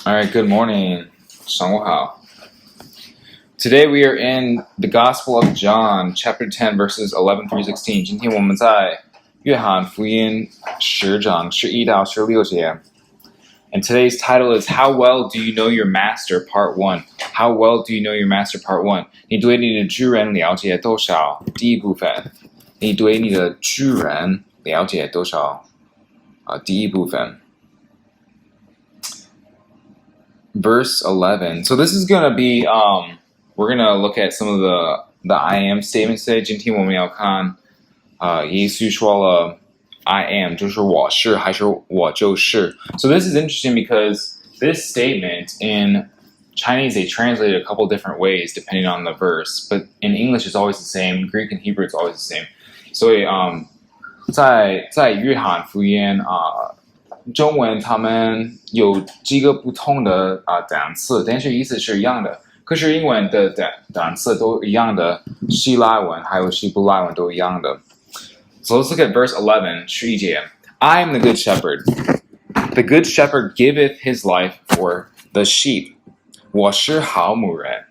All right, good morning. 上午好. Today we are in the Gospel of John, chapter 10, verses 11 through 16. 今天我们在约翰福音10章11到16节. And today's title is How Well Do You Know Your Master, Part 1. How Well Do You Know Your Master, Part 1. 你对你的主人了解多少？第一部分。你对你的主人了解多少？第一部分。Verse 11. So this is going to be, we're going to look at some of the I am statements today. 今天我们要看耶稣说了 I am 就是我是还是我就是 So this is interesting because this statement in Chinese they translate it a couple different ways depending on the verse, but in English it's always the same. Greek and Hebrew it's always the same. 所以在约翰福音中文他们有几个不同的单词，但是意思是一样的。可是英文的单词都一样的，希腊文还有希伯来文都一样的。So let's look at verse 11. 11节 I am the good shepherd. The good shepherd giveth his life for the sheep. 我是好牧人，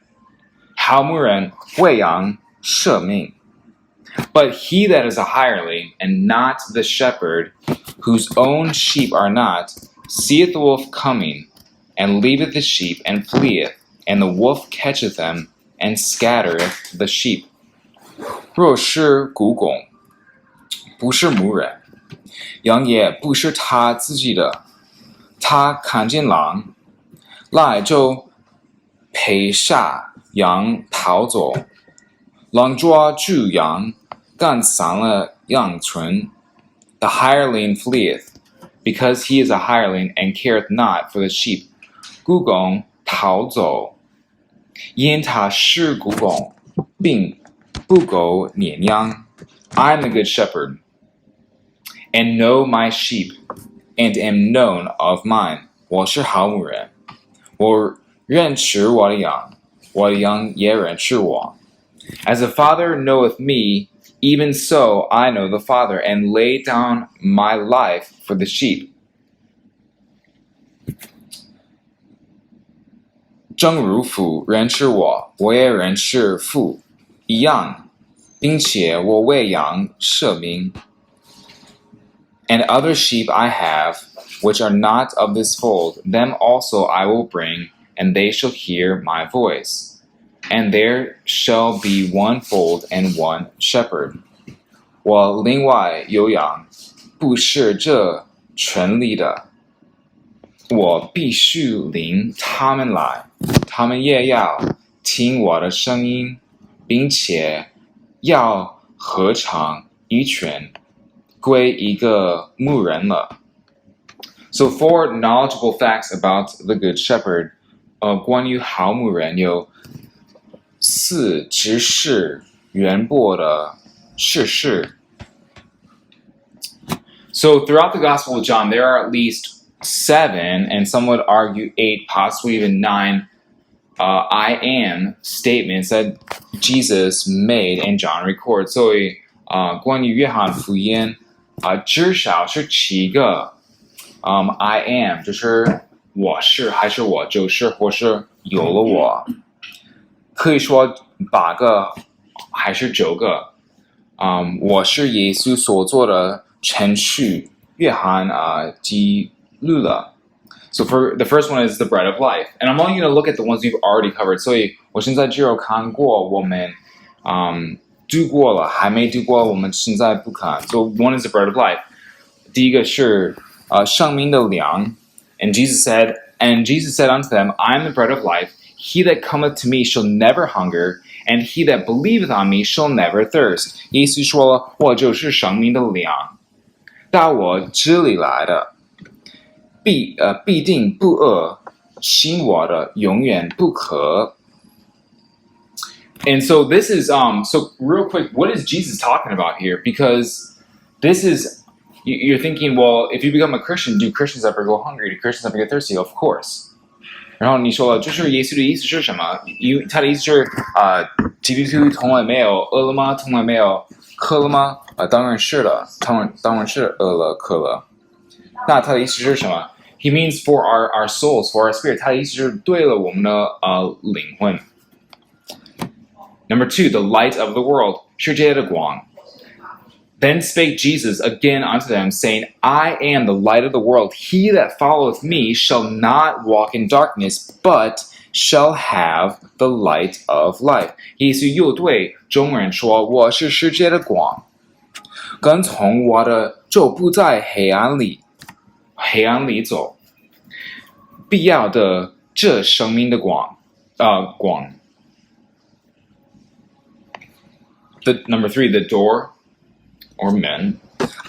好牧人为羊舍命。But he that is a hireling, and not the shepherd, whose own sheep are not, seeth the wolf coming, and leaveth the sheep, and fleeth, and the wolf catcheth them, and scattereth the sheep. 若是雇工，不是牧人，羊也不是他自己的，他看见狼来就撇下羊逃走，狼抓住羊。赶散了羊群 The hireling fleeth, because he is a hireling and careth not for the sheep. 雇工逃走，因他是雇工，并不够绵羊。I am the good shepherd, and know my sheep, and am known of mine. 我是好牧人，我认识我的羊，我的羊也认识我。As the Father knoweth me, even so I know the Father, and lay down my life for the sheep. 正如父认识我，我也认识父一样，并且我为羊舍命。And other sheep I have, which are not of this fold, them also I will bring, and they shall hear my voice. And there shall be one fold and one shepherd. 我另外有羊，不是这圈里的，我必须领他们来，他们也要听我的声音，并且要合唱一圈，归一个牧人了。So four knowledgeable facts about the Good Shepherd. 关于好牧人有4知识渊博的事实。So throughout the Gospel of John, there are at least 7, and some would argue 8, possibly even 9, I am statements that Jesus made and John records. 所以关于约翰福音至少是7个I am 就是我是还是我就是或是有了我。可以说8个还是9个。我是耶稣所做的程序，约翰记录了。So for the first one is the bread of life, and I'm only going to look at the ones we've already covered. 所以我现在只有看过我们读过了，还没读过我们现在不看。So one is the bread of life. 第一个是生命的粮 and Jesus said unto them, I am the bread of life. He that cometh to me shall never hunger, and he that believeth on me shall never thirst. 耶稣说了，我就是生命的粮，到我这里来的，必定不饿，信我的永远不渴。And so this is so real quick, what is Jesus talking about here? Because this is you're thinking, well, if you become a Christian, do Christians ever go hungry? Do Christians ever get thirsty? Of course. 然后你说了，就是耶稣的意思是什么？他的意思是基督徒从来没有饿了吗？从来没有渴了吗？当然是了，当然是饿了渴了。那他的意思是什么？ He means for our souls, for our spirit. 他的意思是对了我们的灵魂。Number 2, the light of the world. 世界的光。Then spake Jesus again unto them, saying, I am the light of the world. He that followeth me shall not walk in darkness, but shall have the light of life. 耶稣又对众人说，我是世界的光，跟从我的就不在黑暗里走，必要的这生命的光。Number 3, the door or men.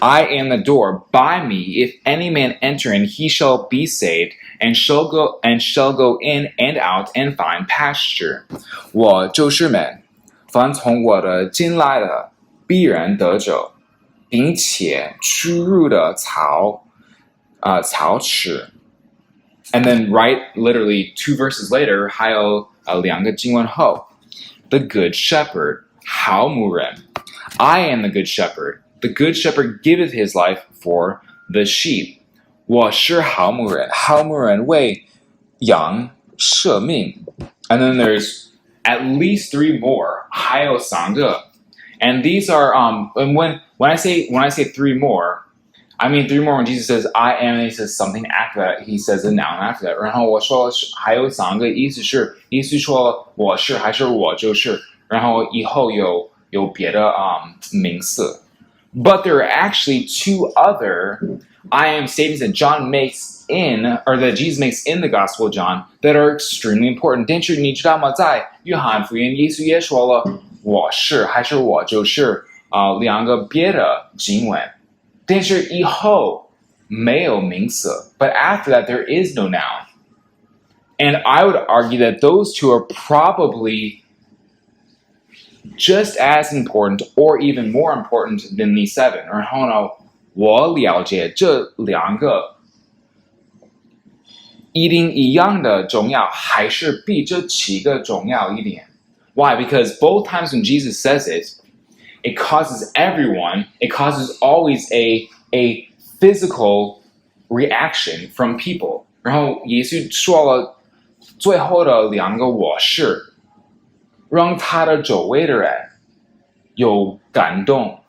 I am the door. By me, if any man enter in, he shall be saved, and shall go in and out and find pasture. 我就是门，凡从我的进来的，必然得救，并且出入的草吃。And then literally 2 verses later, 还有2个经文后 the good shepherd, 好牧人 I am the good shepherd. The good shepherd giveth his life for the sheep. 我是好牧人，好牧人为羊舍命。And then there's at least 3 more, 还有3个。And these are and when I say 3 more, I mean 3 more when Jesus says I am, and he says something after that, he says a noun after that. 然后我说还有3个，意思说我是还是我就是，然后以后有别的名词。But there are actually 2 other I am statements that John makes or that Jesus makes in the Gospel of John that are extremely important. 但是你知道吗？在约翰福音，耶稣也说了我是还是我就是2个别的经文。但是以后没有名词 but after that there is no noun. And I would argue that those 2 are probably just as important or even more important than these 7. 然后呢，我了解这2个一定一样的重要，还是比这7个重要一点。Why? Because both times when Jesus says it causes always a physical reaction from people. 然后耶稣说了最后的2个我是，让他的周围的人有感动。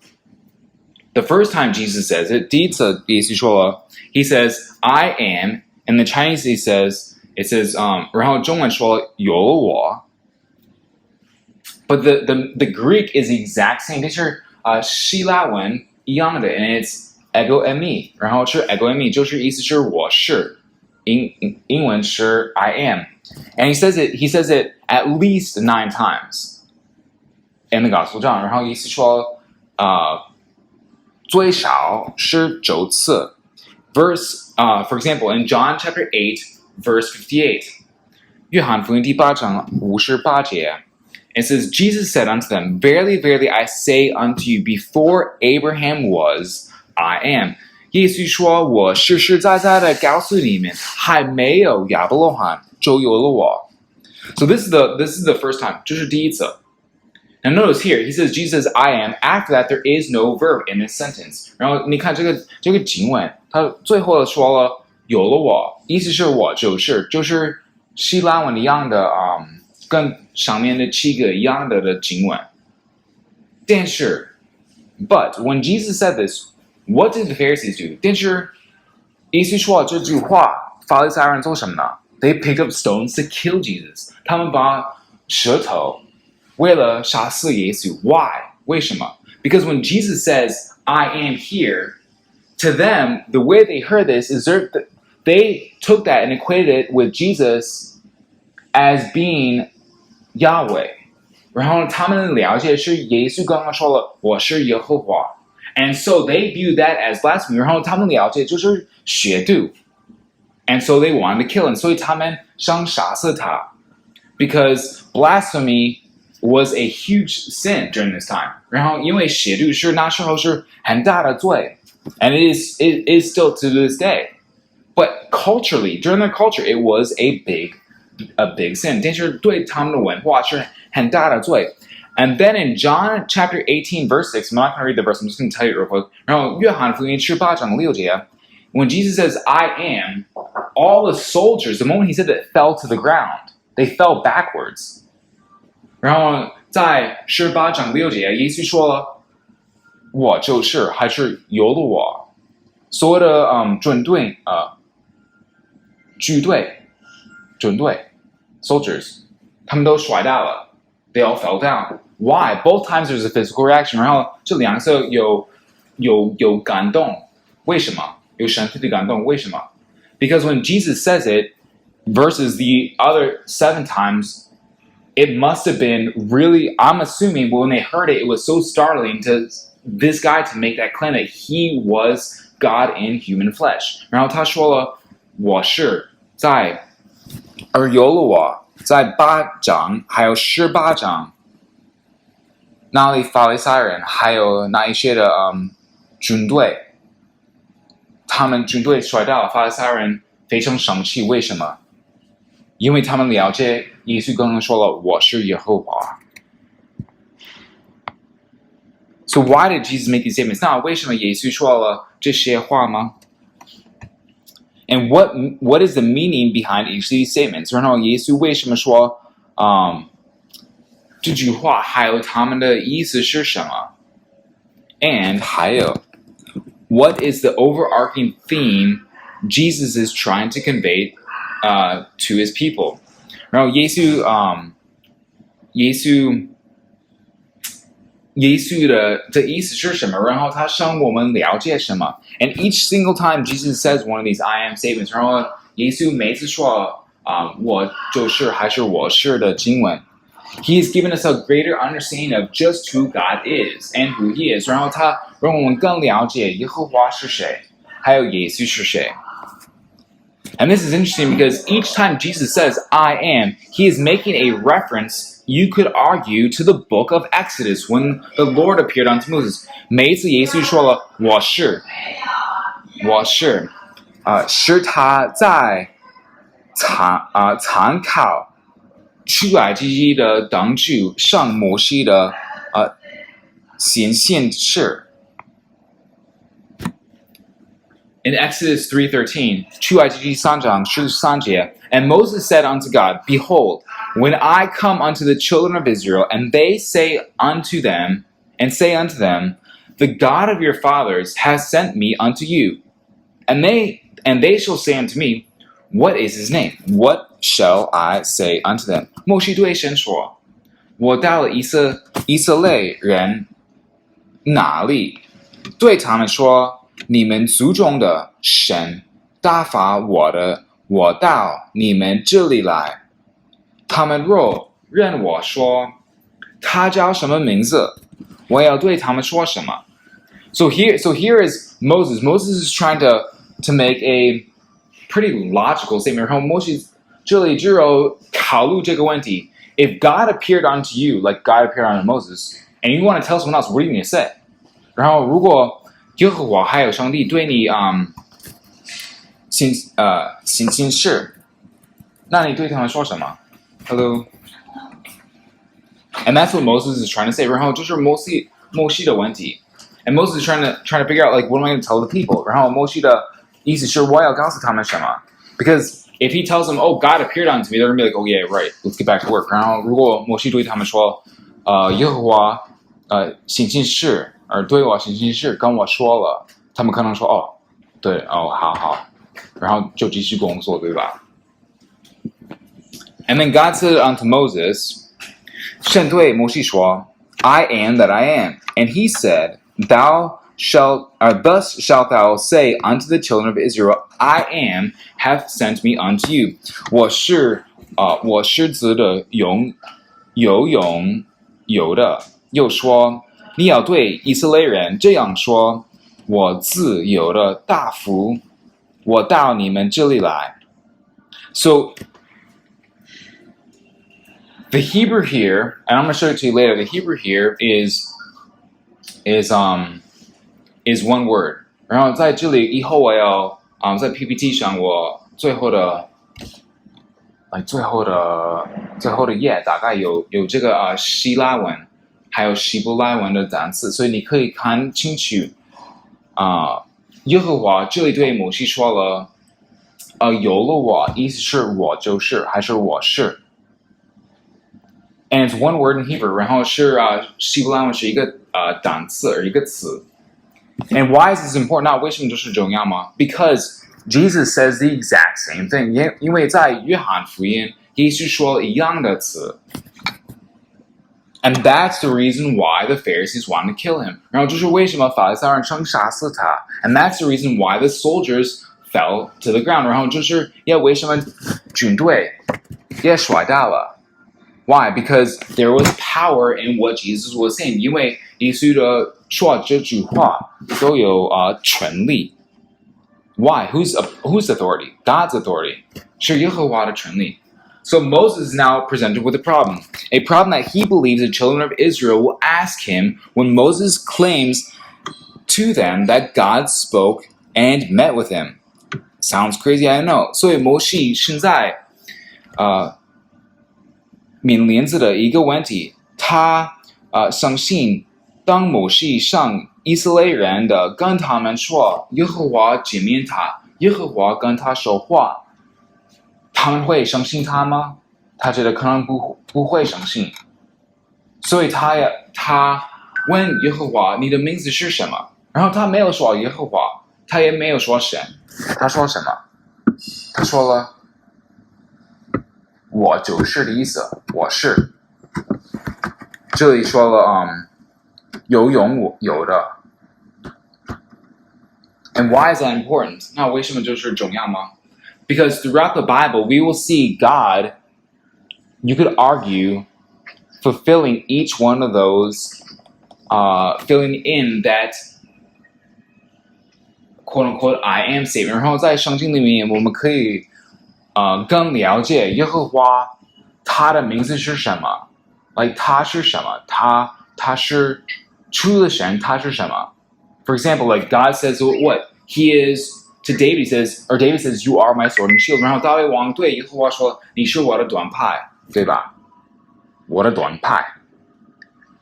The first time Jesus says it, 第一次耶稣说了 he says, I am, and the Chinese it says, 然后中文说有了我。But the Greek is the exact same. 但是希腊文一样的 and it's ego eimi. 然后是 ego eimi 就是意思是我是，英文是 I am. And he says it at least 9 times in the Gospel of John. 然后意思说最少是9次。For example, in John chapter 8, verse 58, 约翰福音第8章58节 it says, Jesus said unto them, Verily, verily, I say unto you, before Abraham was, I am. 耶稣说，我实实在在的告诉你们，还没有亚伯拉罕就有了我。So this is the first time, 这是第一次。Now notice here, he says, Jesus says, I am. After that, there is no verb in this sentence. 然后你看这个经文，他最后说了有了我，意思是我就是希腊文一样的跟上面的7个一样的经文。但是 but when Jesus said this, what did the Pharisees do? 但是耶稣说这句话，法利赛人做什么呢？ They picked up stones to kill Jesus. 他们把石头为了杀死耶稣。Why? 为什么？ Because when Jesus says, I am here, to them, the way they heard this is they took that and equated it with Jesus as being Yahweh. 然后他们了解是耶稣刚刚说了我是耶和华 and so they view that as blasphemy. 然后他们了解就是亵渎 and so they wanted to kill him. 所以他们想杀死他 because blasphemy was a huge sin during this time. 然后因为亵渎是那时候是很大的罪 and it is still to this day. But culturally, during their culture, it was a big sin. 但是对他们的文化是很大的罪 And then in John chapter 18, verse 6, I'm not going to read the verse, I'm just going to tell you real quick. 然后约翰福音18章6节 when Jesus says, I am, all the soldiers, the moment he said that, fell to the ground. They fell backwards. 然后在18章6节，耶稣说了：“我就是还是有了我。”所有的军队 soldiers， 他们都摔倒了。They all fell down. Why? Both times there's a physical reaction. 然后这两次有感动，为什么？有身体的感动，为什么？ Because when Jesus says it, versus the other 7 times, it must have been really, I'm assuming when they heard it, it was so startling to this guy to make that claim that he was God in human flesh. 然后他说了，我是在，而有了我，在8章还有18章，那里法利赛人还有那一些的军队，他们军队摔倒了，法利赛人非常生气，为什么？因为他们了解耶稣刚刚说了，我是耶和华。So why did Jesus make these statements? 那为什么耶稣说了这些话吗？ And what is the meaning behind each of these statements? 然后耶稣为什么说这句话，还有他们的意思是什么 ？And 还有 what is the overarching theme Jesus is trying to convey to his people? 然后耶稣的意思是什么？然后他让我们了解什么 ？And each single time Jesus says one of these I am statements， 然后耶稣每次说我就是还是我是的经文 ，He has given us a greater understanding of just who God is and who He is。然后他让我们更了解耶和华是谁，还有耶稣是谁。And this is interesting because each time Jesus says I am, He is making a reference, you could argue, to the book of Exodus when the Lord appeared unto Moses. 每一次耶稣说了我是，是他在参考出埃及的当局上摩西的显现式。In Exodus 3:13, 出埃及3章13节, and Moses said unto God, Behold, when I come unto the children of Israel, and they say unto them, the God of your fathers has sent me unto you, and they shall say unto me, What is his name? What shall I say unto them? 摩西对神说，我到了以色列人那里，对他们说。你们族中的神打发我到你们这里来，他们若认我说他叫什么名字，我要对他们说什么。So here is Moses. Moses is trying to make a pretty logical statement. 然后摩西这里只有考虑这个问题。If God appeared unto you, like God appeared unto Moses, and you want to tell someone else, what are you going to say? 然后如果耶和华还有上帝对你行心事，那你对他们说什么 ？Hello. And that's what Moses is trying to say. 然后就是摩西的问题 ，and Moses is trying to figure out like what am I going to tell the people？ 然后摩西的意思是我要告诉他们什么 ？Because if he tells them, oh, God appeared unto me, they're gonna be like, oh yeah, right, let's get back to work. 然后如果摩西对他们说，耶和华行心事。而对我行心事跟我说了，他们可能说哦，对哦，好，然后就继续工作，对吧 ？And then God said unto Moses， 神对摩西说 ，I am that I am. And he said, thus shalt thou say unto the children of Israel, I am hath sent me unto you. 我是子的有的，又说。你要对以色列人这样说：我自有的大福，我到你们这里来。So the Hebrew here, and I'm going to show it to you later. The Hebrew here is one word. 然后在这里以后我要在 PPT 上我最后的页大概有这个希腊文。还有希伯来文的单词，所以你可以看清楚耶和华这里对摩西说了有了我，意思是我就是还是我是。And it's one word in Hebrew， 然后是希伯来文是一个单词，一个词。And why is this important？ 那为什么就是重要吗 ？Because Jesus says the exact same thing。因为在约翰福音，耶稣说了一样的词。And that's the reason why the Pharisees wanted to kill him. 然后就是为什么法利赛人想杀死他。And that's the reason why the soldiers fell to the ground. 然后就是为什么军队也摔倒了。Why? Because there was power in what Jesus was saying. 因为耶稣的说这句话都有权力。Why? Whose authority? God's authority. 是耶和华的权力。So Moses is now presented with a problem that he believes the children of Israel will ask him when Moses claims to them that God spoke and met with him. Sounds crazy, I know. 所以摩西现在面临着的一个问题，他相信当摩西向以色列人的跟他们说耶和华见面他，耶和华跟他说话。他们会相信他吗？他觉得可能不会相信，所以他问耶和华你的名字是什么？然后他没有说耶和华，他也没有说神，他说什么？他说了我就是的意思，我是。这里说了有永有的。And why is that important？ 那为什么就是重要吗？Because throughout the Bible, we will see God, you could argue, fulfilling each one of those, filling in that quote-unquote I am statement. 然后在圣经里面，我们可以更了解耶和华他的名字是什么 ，like 他是什么，他是除了神，他是什么 ？For example, like God says what He is.To David says, "You are my sword and shield." 然后大卫王对耶和华说：“你是我的盾牌，对吧？我的盾牌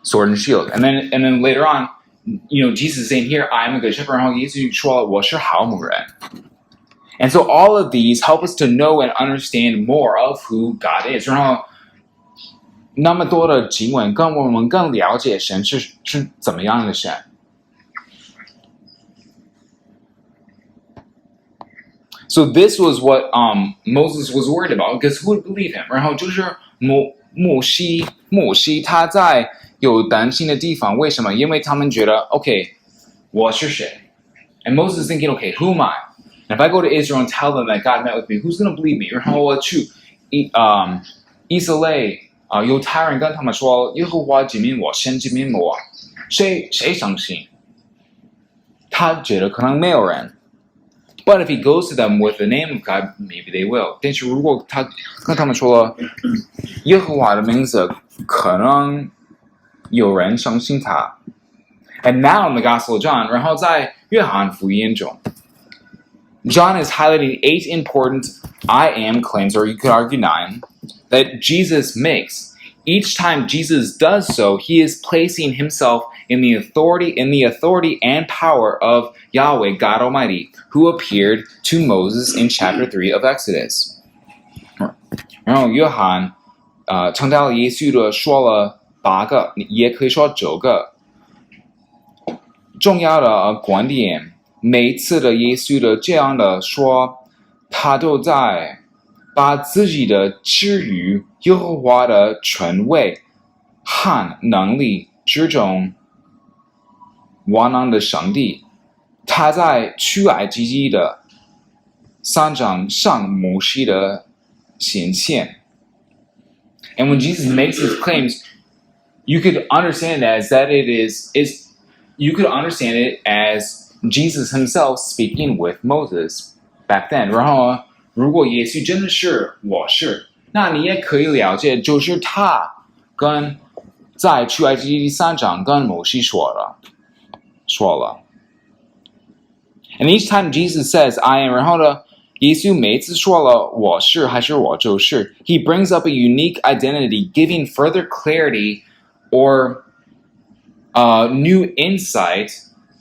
，sword and shield." And then later on, Jesus is saying here, "I am a good shepherd." 然后耶稣说：“我是好牧人。” And so all of these help us to know and understand more of who God is. 然后那么多的经文跟我们更了解神是怎么样的神。So this was what Moses was worried about, because who would believe him? 然后就是摩西他在有担心的地方，为什么？因为他们觉得 ，OK， 我是谁 ？And Moses is thinking, OK, who am I? And if I go to Israel and tell them that God met with me, who's going to believe me? 然后我去以色列犹太人跟他们说耶和华见面我，神见面我，谁相信？他觉得可能没有人。But if he goes to them with the name of God, maybe they will. 但是如果他跟他们说了耶和华的名字，可能有人相信他。And now in the Gospel of John, 然后在约翰福音中 John is highlighting 8 important I am claims, or you could argue 9, that Jesus makes. Each time Jesus does so, he is placing himself in the authority and power of Yahweh, God Almighty, who appeared to Moses in chapter 3 of Exodus. 然后约翰强调耶稣的说了8个，也可以说9个重要的观点。每一次的耶稣的这样的说，他都在把自己的置于耶和华的权位和能力之中。万能的上帝，他在出埃及记的3章上摩西的显现。And when Jesus makes his claims, you could understand it as that you could understand it as Jesus himself speaking with Moses back then. 然后如果耶稣真的是我是，那你也可以了解，就是他跟在出埃及记第3章跟摩西说了。And each time Jesus says I am, 然后呢，耶稣每次说了我是还是我就是 he brings up a unique identity, giving further clarity or new insight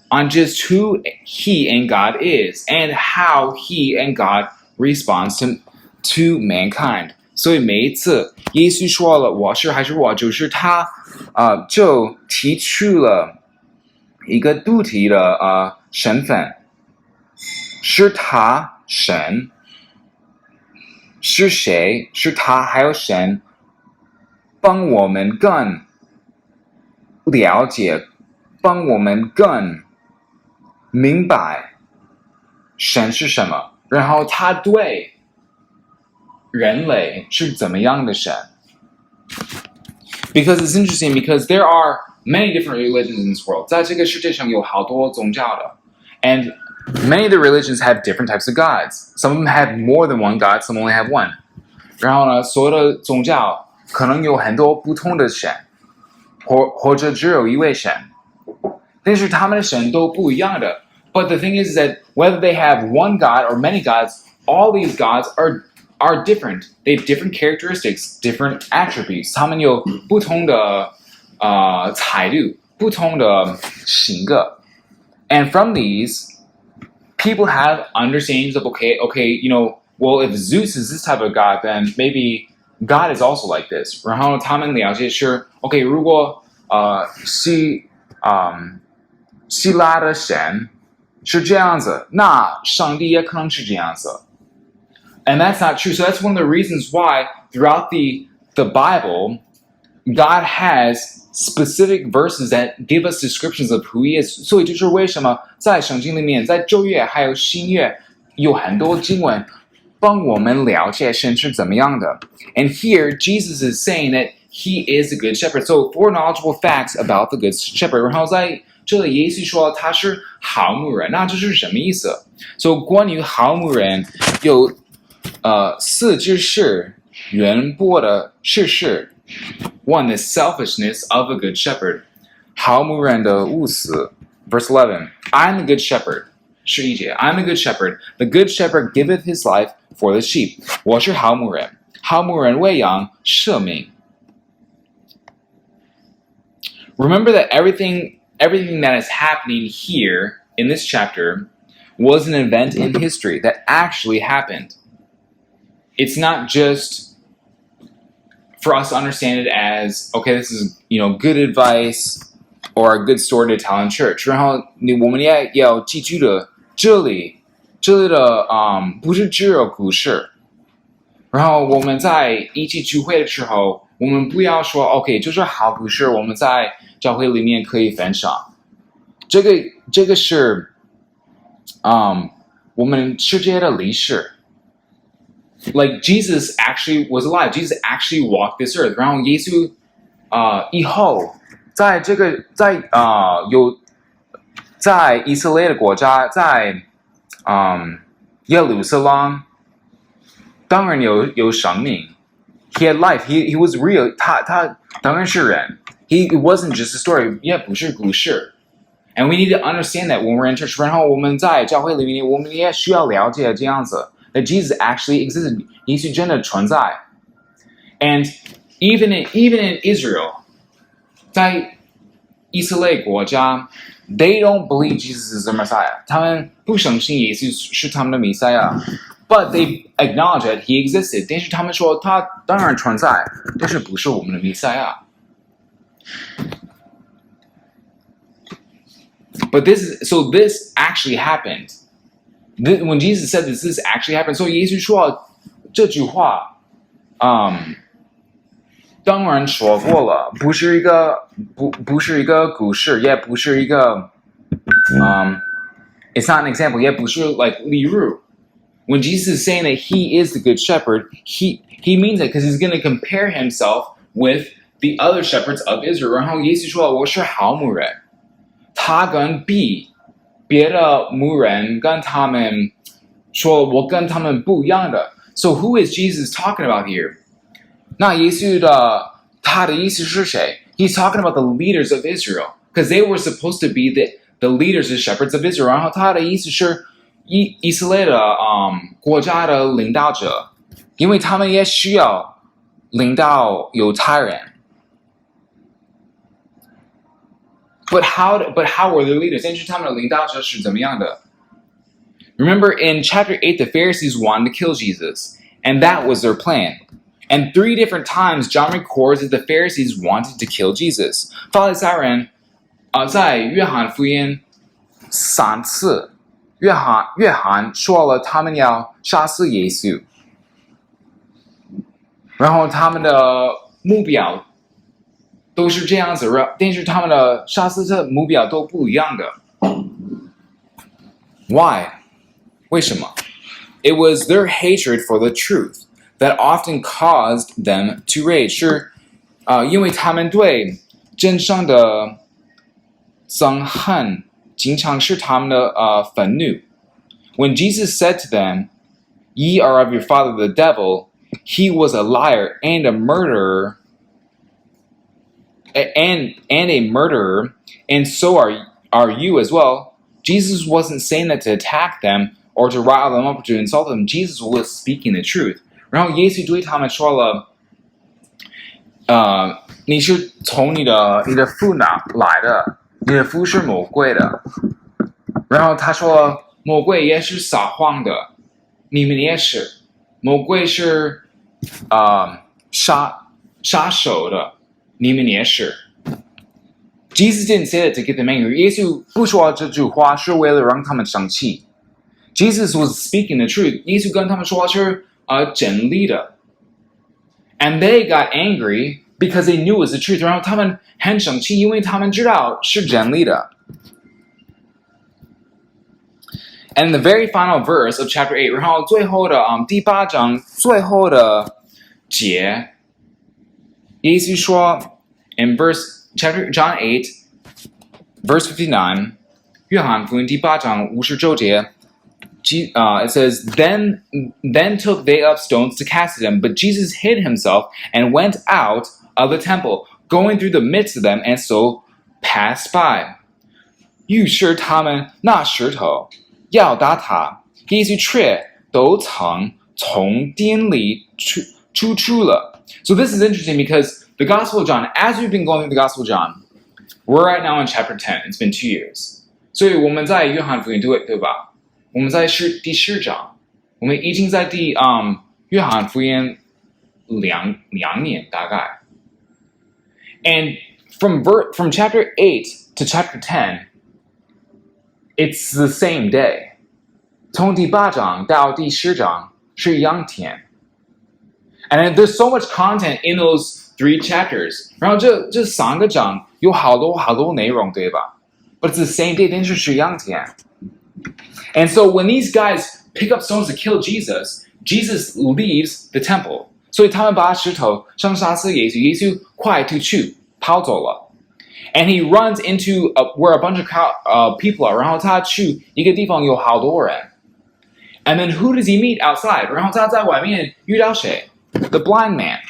on just who he and God is and how he and God response to mankind。所以每一次耶稣说了我是还是我，就是他就提出了一个独体的身份，是他神，是谁？是他还有神帮我们更了解，帮我们更明白神是什么，然后他对人类是怎么样的神。Because it's interesting, because there are many different religions in this world. 在这个世界上有好多宗教的 and many of the religions have different types of gods. Some of them have more than one god, some only have one. 然后呢，所有的宗教可能有很多不同的神，或者只有一位神，但是他们的神都不一样的。But the thing is that whether they have one god or many gods, all these gods are different. They have different characteristics, different attributes. 他们有不同的彩度，不同的性格。And from these, people have understandings of okay, you know, well, if Zeus is this type of god, then maybe God is also like this. 然后他们了解是 okay, 如果希腊的神是这样子，那上帝也可能是这样子。And that's not true. So that's one of the reasons why throughout the Bible, God has specific verses that give us descriptions of who He is. 所以就是为什么在圣经里面，在旧约还有新约，有很多经文帮我们了解神是怎么样的。And here, Jesus is saying that He is a good shepherd. So 4 knowledgeable facts about the good shepherd. 然后在这里耶稣说他是好牧人，那这是什么意思？ So 关于好牧人有4件事，原播的事实。One, the selfishness of a good shepherd. 好牧人的无私。Verse 11, I'm the good shepherd. 11节 I'm the good shepherd. The good shepherd giveth his life for the sheep. 我是好牧人，好牧人为羊舍命。Remember that everything that is happening here in this chapter was an event in history that actually happened. It's not just for us to understand it as, okay, this is, you know, good advice or a good story to tell in church. 然后我们也要记住的，这里的不是只有故事。然后我们在一起聚会的时候，我们不要说 OK， 就是好故事，我们在教会里面可以分享。这个是我们世界的历史。Like Jesus actually was alive. Jesus actually walked this earth. 然后耶稣以后在以色列的国家，在耶路撒冷，当然有生命。He had life. He was real. 他当然是人。It wasn't just a story. 也不是故事。And we need to understand that when we're in church. 然后我们在教会里面，我们也需要了解这样子。That Jesus actually existed. 耶稣真的存在。And even in Israel, 在以色列国家 they don't believe Jesus is the Messiah. 他们不相信耶稣是他们的弥赛亚。But they acknowledge that he existed. 但是他们说他当然存在，但是不是我们的弥赛亚。But this actually happened. When Jesus said this actually happened. So 耶稣说这句话，当然说过了，不是一个故事，也不是一个it's not an example， 也不是 like 例如。When Jesus is saying that he is the good shepherd, he means it because he's going to compare himself with the other shepherds of Israel. 然后耶稣说我是好牧人，他跟别的牧人跟他们说我跟他们不一样的。So who is Jesus talking about here? 那耶稣他的意思是谁？ He's talking about the leaders of Israel because they were supposed to be the leaders and shepherds of Israel. 然后他的意思是以色列的国家的领导者，因为他们也需要领导犹太人。But how were the leaders? 但是他们的领导者是怎么样的？ Remember, in chapter 8, the Pharisees wanted to kill Jesus, and that was their plan. And 3 different times, John records that the Pharisees wanted to kill Jesus. 法利赛人在约翰福音3次，约翰说了他们要杀死耶稣，然后他们的目标都是这样子，但是他们的杀死的目标都不一样的。Why? 为什么？ It was their hatred for the truth that often caused them to rage. 是因为他们对真相的憎恨，经常是他们的愤怒。When Jesus said to them, "Ye are of your father the devil," he was a liar and a murderer, and a murderer, and so are you as well. Jesus wasn't saying that to attack them or to rile them up or to insult them. Jesus was speaking the truth. 然后耶稣对他们说了，你是从你的父哪来的？你的父是魔鬼的。然后他说，魔鬼也是撒谎的，你们也是。魔鬼是杀手的，你们也是。Jesus didn't say that to get them angry. 耶稣不说这句话是为了让他们生气。Jesus was speaking the truth. 耶稣跟他们说是真理的。And they got angry because they knew it was the truth. 然后他们很生气，因为他们知道是真理的。And the very final verse of chapter 8, 然后最后的第8章最后的节，耶稣说 in chapter John 8, verse 59, 约翰福音第8章59节 it says, Then took they up stones to cast at him, but Jesus hid himself and went out of the temple, going through the midst of them, and so passed by. 于是他们拿石头要打他，耶稣却都曾从殿里出了。So this is interesting because the Gospel of John, as we've been going through the Gospel of John, we're right now in chapter 10. It's been 2 years. 所以我们在约翰福音对吧？我们在第10章，我们已经在约翰福音两年大概。And from chapter 8 to chapter 10, it's the same day. 从第8章到第10章是一样天。And there's so much content in those 3 chapters. 然后这3个章有好多内容，对吧？ But it's the same day, 但是一样天。And so when these guys pick up stones to kill Jesus, Jesus leaves the temple. 所以他们把石头上杀死耶稣，耶稣快去跑走了。And he runs into where a bunch of people are. 然后他去一个地方有好多人。And then who does he meet outside? 然后他在外面遇到谁？ The blind man.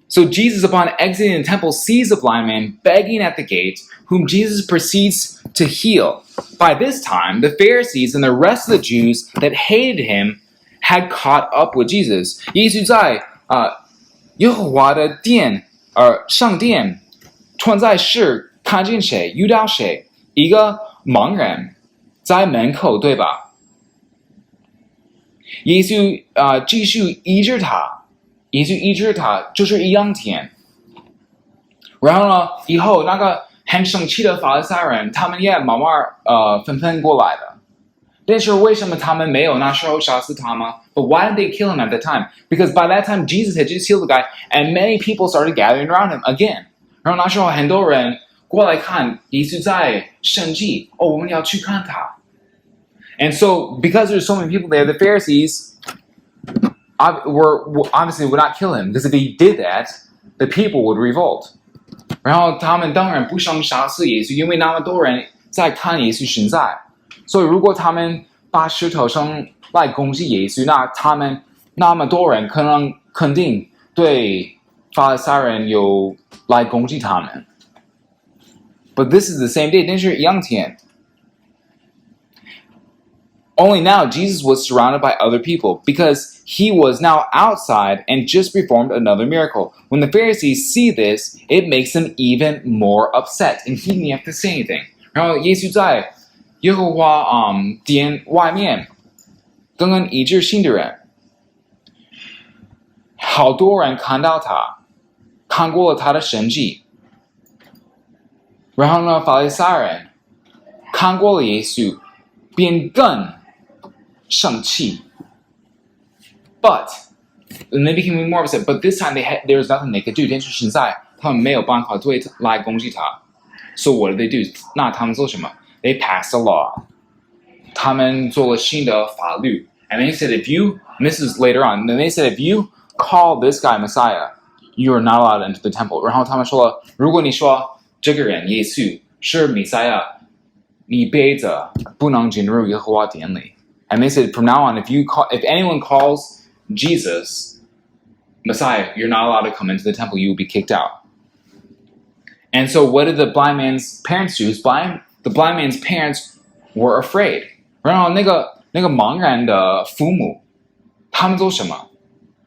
So Jesus, upon exiting the temple, sees a blind man begging at the gate, whom Jesus proceeds to heal. By this time, the Pharisees and the rest of the Jews that hated him had caught up with Jesus. 耶稣在耶和华的殿上殿，穿在世看见谁？遇到谁？一个盲人在门口，对吧？耶稣继续医治他。耶稣医治他，就是一样天。然后呢，以后那个很生气的法利赛人，他们也慢慢纷纷过来的。但是为什么他们没有那时候杀死他吗？ But why did they kill him at that time? Because by that time Jesus had just healed the guy, and many people started gathering around him again. 然后那时候很多人过来看耶稣在生气，我们要去看他。And so, because there's so many people there, the Pharisees obviously would not kill him, because if he did that, the people would revolt. 然后他们当然不想杀死耶稣，因为那么多人在看耶稣现在。所以如果他们把石头上来攻击耶稣，那他们那么多人肯定对法利赛人有来攻击他们。But this is the same day, 但是一样天。Only now Jesus was surrounded by other people because he was now outside and just performed another miracle. When the Pharisees see this, it makes them even more upset. And he didn't have to say anything. 然后耶稣在耶和华殿外面跟医治新的人，好多人看到他，看过了他的神迹。然后呢，法利赛人看过了耶稣，便更生气。But and they became more upset. But this time there was nothing they could do. 但是现在他们没有办法来攻击他。So what did they do? 那他们做什么？ They passed a law. 他们做了新的法律。And they said if you, and this is later on, and they said if you call this guy Messiah, you are not allowed to enter the temple. 然后他们说了，如果你说这个人耶稣是弥赛亚，你背着不能进入耶和华殿里。And they said from now on, if anyone calls Jesus Messiah, you're not allowed to come into the temple. You will be kicked out. And so what did the blind man's parents do? The blind man's parents were afraid. 然后那个茫然的父母，他们做什么？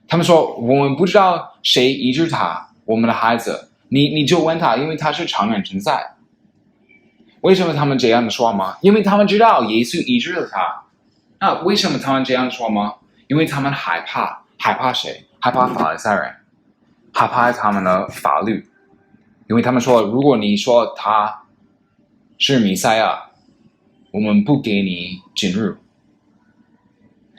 他们说我们不知道谁医治他，我们的孩子，你就问他，因为他是常人存在。为什么他们这样说吗？因为他们知道耶稣医治了他。那为什么他们这样说吗？因为他们害怕谁？害怕法利赛人，害怕他们的法律。因为他们说，如果你说他是弥赛亚，我们不给你进入。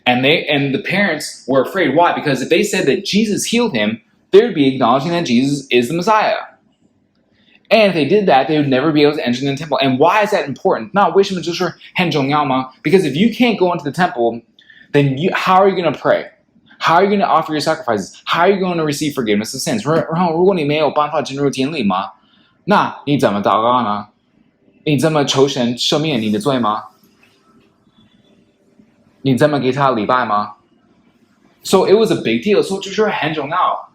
And the parents were afraid. Why? Because if they said that Jesus healed him, they would be acknowledging that Jesus is the Messiah. And if they did that, they would never be able to enter the temple. And why is that important? 那为什么就是很重要吗？ Because if you can't go into the temple, then how are you going to pray? How are you going to offer your sacrifices? How are you going to receive forgiveness of sins? 然后如果你没有办法进入殿里吗？那你怎么祷告呢？你怎么求神赦免你的罪吗？你怎么给他礼拜吗？ So it was a big deal. So 就是很重要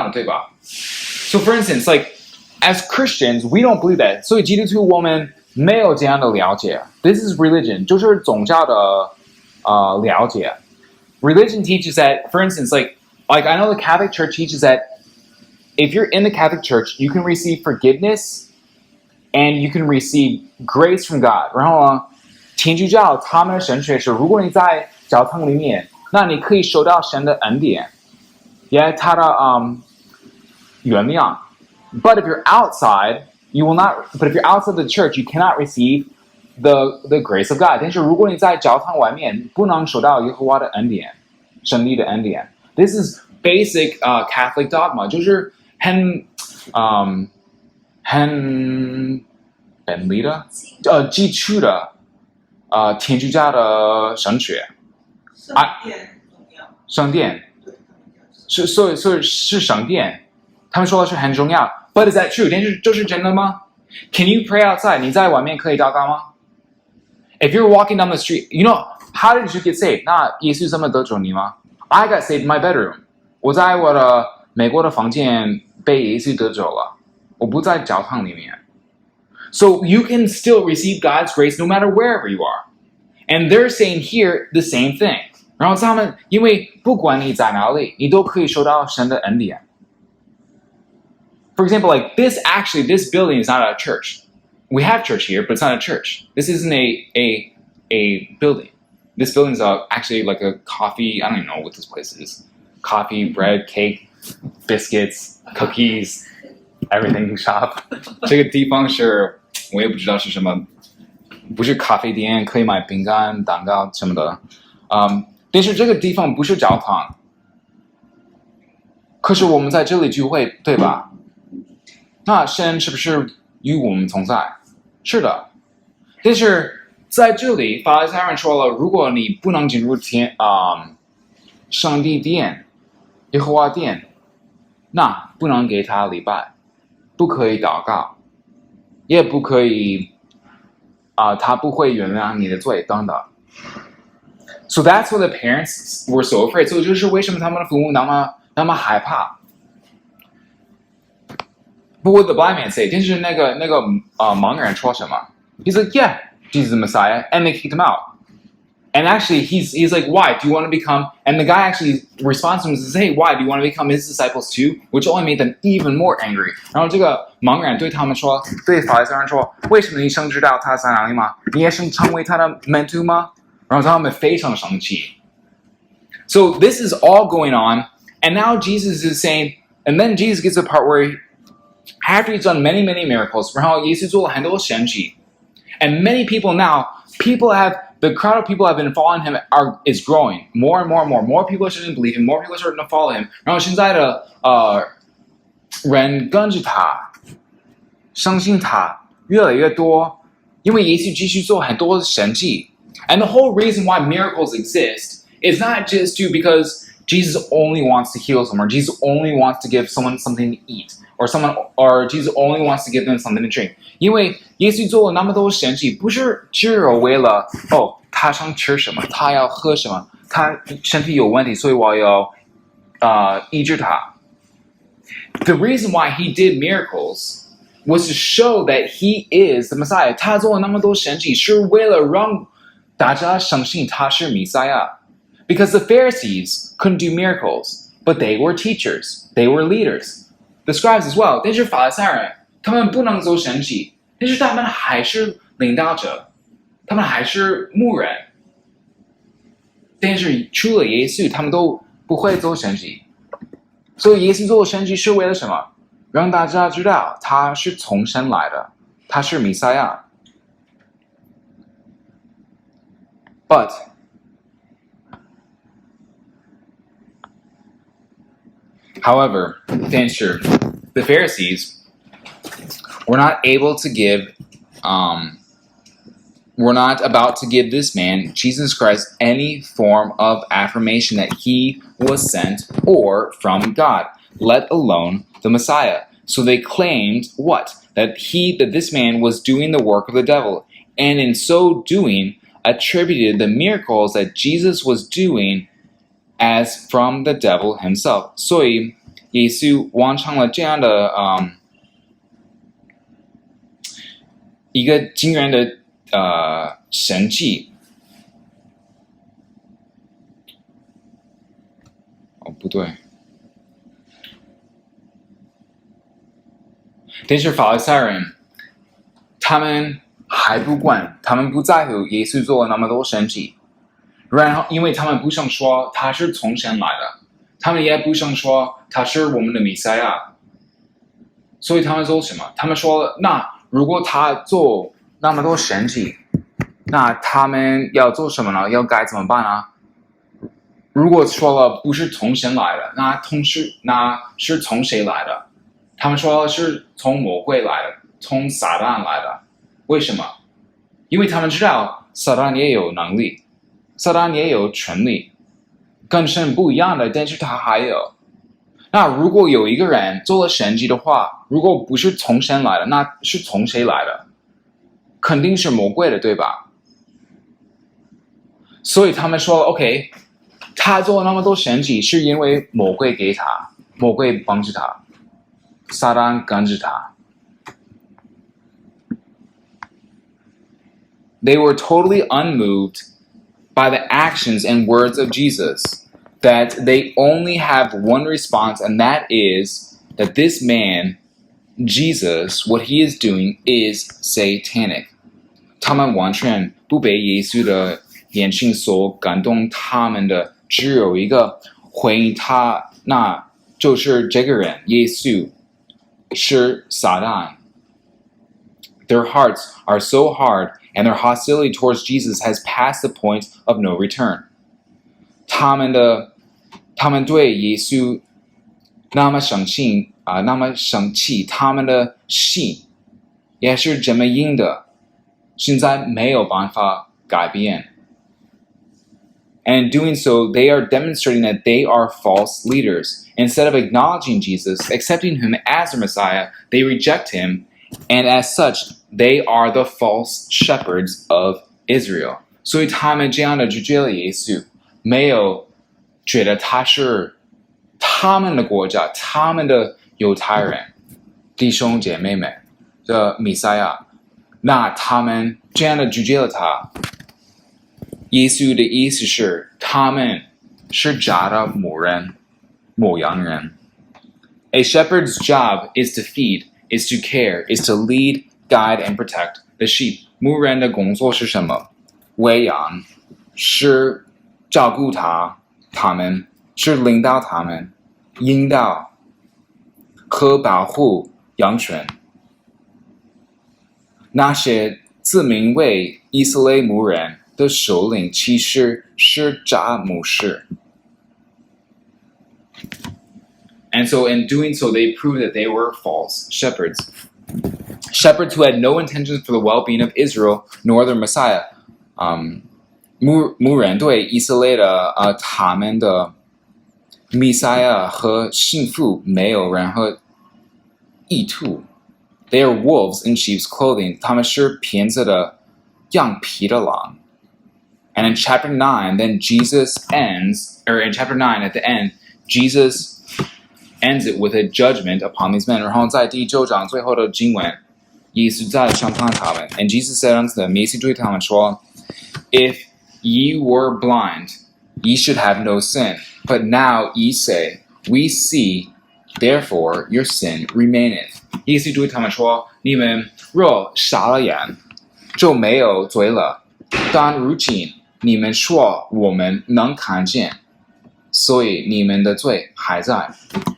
的，对吧？ So for instance, like as Christians, we don't believe that. 所以基督徒我们没有这样的了解。This is religion. 就是宗教的了解。Religion teaches that, for instance, like I know the Catholic Church teaches that if you're in the Catholic Church, you can receive forgiveness and you can receive grace from God. 然后呢，天主教他们的神学是，如果你在教堂里面，那你可以收到神的恩典，也他的原谅。But if you're outside, you will not. But if you're outside the church, you cannot receive the grace of God. 但是如果你在教堂外面，不能收到耶和华的恩典，神力的恩典。This is basic Catholic dogma， 就是很本理的基础的天主教的神学。圣殿是圣殿，他们说的是很重要。But is that true? 但是这是真的吗？ Can you pray outside? 你在外面可以祷告吗？ If you're walking down the street, you know, how did you get saved? 那耶稣怎么得救你吗？ I got saved in my bedroom. 我在我的美国的房间被耶稣得救了，我不在教堂里面。So you can still receive God's grace no matter wherever you are. And they're saying here the same thing. 然后他们因为不管你在哪里，你都可以收到神的恩典。For example, like this building is not a church. We have church here, but it's not a church. This isn't a building. This building is actually like a coffee. I don't even know what this place is. Coffee, bread, cake, biscuits, cookies, everything shop. 这个地方是我也不知道是什么，不是咖啡店，可以买饼干、蛋糕什么的。但是这个地方不是教堂。可是我们在这里聚会，对吧？那神是不是与我们同在？是的。但是在这里，法利赛人说了，如果你不能进入上帝殿、耶和华殿，那不能给他礼拜，不可以祷告，也不可以他不会原谅你的罪等等。So that's why the parents were so afraid. So 就是为什么他们的父母那么害怕。But what did the blind man say? 但是那个盲人说什么？ He's like, yeah, Jesus is the Messiah, and they kicked him out. And actually, he's like, why? Do you want to become? And the guy actually responds to him and says, hey, why? Do you want to become his disciples too? Which only made them even more angry. 然后这个盲人对他们说，对法利赛人说，为什么你生知道他在哪里吗？你也是成为他的门徒吗？然后他们非常生气。So this is all going on, and now Jesus is saying, and then Jesus gets to the part where after he's done many, many miracles, 然后耶稣做了很多神迹 and many people now, the crowd of people have been following him is growing more and more and more. More people are starting to believe him. More people are starting to follow him. 然后现在的人跟着他，相信他越来越多，因为耶稣继续做很多的神迹。And the whole reason why miracles exist is not just because Jesus only wants to heal someone, or Jesus only wants to give someone something to eat, or Jesus only wants to give them something to drink. 因为耶稣做了那么多神迹，不是只有为了他想吃什么，他要喝什么，他身体有问题，所以我要医治他。The reason why he did miracles was to show that he is the Messiah. 他做了那么多神迹，是为了让大家相信他是弥赛亚。Because the Pharisees couldn't do miracles, but they were teachers, they were leaders. The scribes as well. 但是法利赛人他们不能做神迹，但是他们还是领导者，他们还是牧人。但是除了耶稣，他们都不会做神迹。所以耶稣做神迹是为了什么？让大家知道他是从神来的，他是弥赛亚。But however, then sure, the Pharisees were not able to give, were not about to give this man, Jesus Christ, any form of affirmation that he was sent or from God, let alone the Messiah. So they claimed what? That this man was doing the work of the devil, and in so doing, attributed the miracles that Jesus was doing as from the devil himself. 所以耶稣完成了这样的一个惊人的神迹。不对。但是法利赛人他们还不管，他们不在乎耶稣做了那么多神迹，然后因为他们不想说他是从神来的，他们也不想说他是我们的弥赛亚，所以他们做什么？他们说，那如果他做那么多神迹，那他们要做什么呢？该怎么办呢？如果说了不是从神来的，那是从谁来的？他们说是从魔鬼来的，从撒旦来的。为什么？因为他们知道撒旦也有能力，撒旦也有权力，跟神不一样的，但是他还有。那如果有一个人做了神迹的话，如果不是从神来的，那是从谁来的？肯定是魔鬼的，对吧？所以他们说 OK， 他做了那么多神迹是因为魔鬼给他，魔鬼帮助他，撒旦跟着他。They were totally unmoved by the actions and words of Jesus, that they only have one response, and that is that this man, Jesus, what he is doing is satanic. 他们完全不被耶稣的言行所感动，他们的只有一个回应他，那就是这个人，耶稣是撒旦。Their hearts are so hard, and their hostility towards Jesus has passed the point of no return. 他们对耶稣那么生气，他们的心也是这么硬的，现在没有办法改变。And in doing so, they are demonstrating that they are false leaders. Instead of acknowledging Jesus, accepting him as their Messiah, they reject him, and as such, they are the false shepherds of Israel. 所以他们这样的拒绝了耶稣，没有觉得他是他们的国家，他们的犹太人弟兄姐妹们的弥赛亚，那他们这样的拒绝了他，耶稣的意思是他们是家的牧羊人。A shepherd's job is to feed, is to care, is to lead, guide, and protect the sheep. 牧人的工作是什么？喂养，是照顾他们，是领导他们，引导和保护羊群。那些自名为以色列牧人的首领其实是假牧师。And so in doing so, they proved that they were false shepherds. Shepherds who had no intentions for the well-being of Israel nor their Messiah. 牧人对以色列的他们的弥赛亚和幸福没有任何意图。They are wolves in sheep's clothing. 他们是骗子的羊皮的狼。And in chapter 9, then Jesus ends, or in chapter 9 at the end, Jesus ends it with a judgment upon these men. 然后在第9章最后的经文，耶稣在审判他们。And Jesus said unto them, 耶稣对他们说 If ye were blind, ye should have no sin. But now ye say, We see, therefore your sin remaineth. 耶稣对他们说，你们若瞎了眼，就没有罪了。但如今你们说我们能看见，所以你们的罪还在。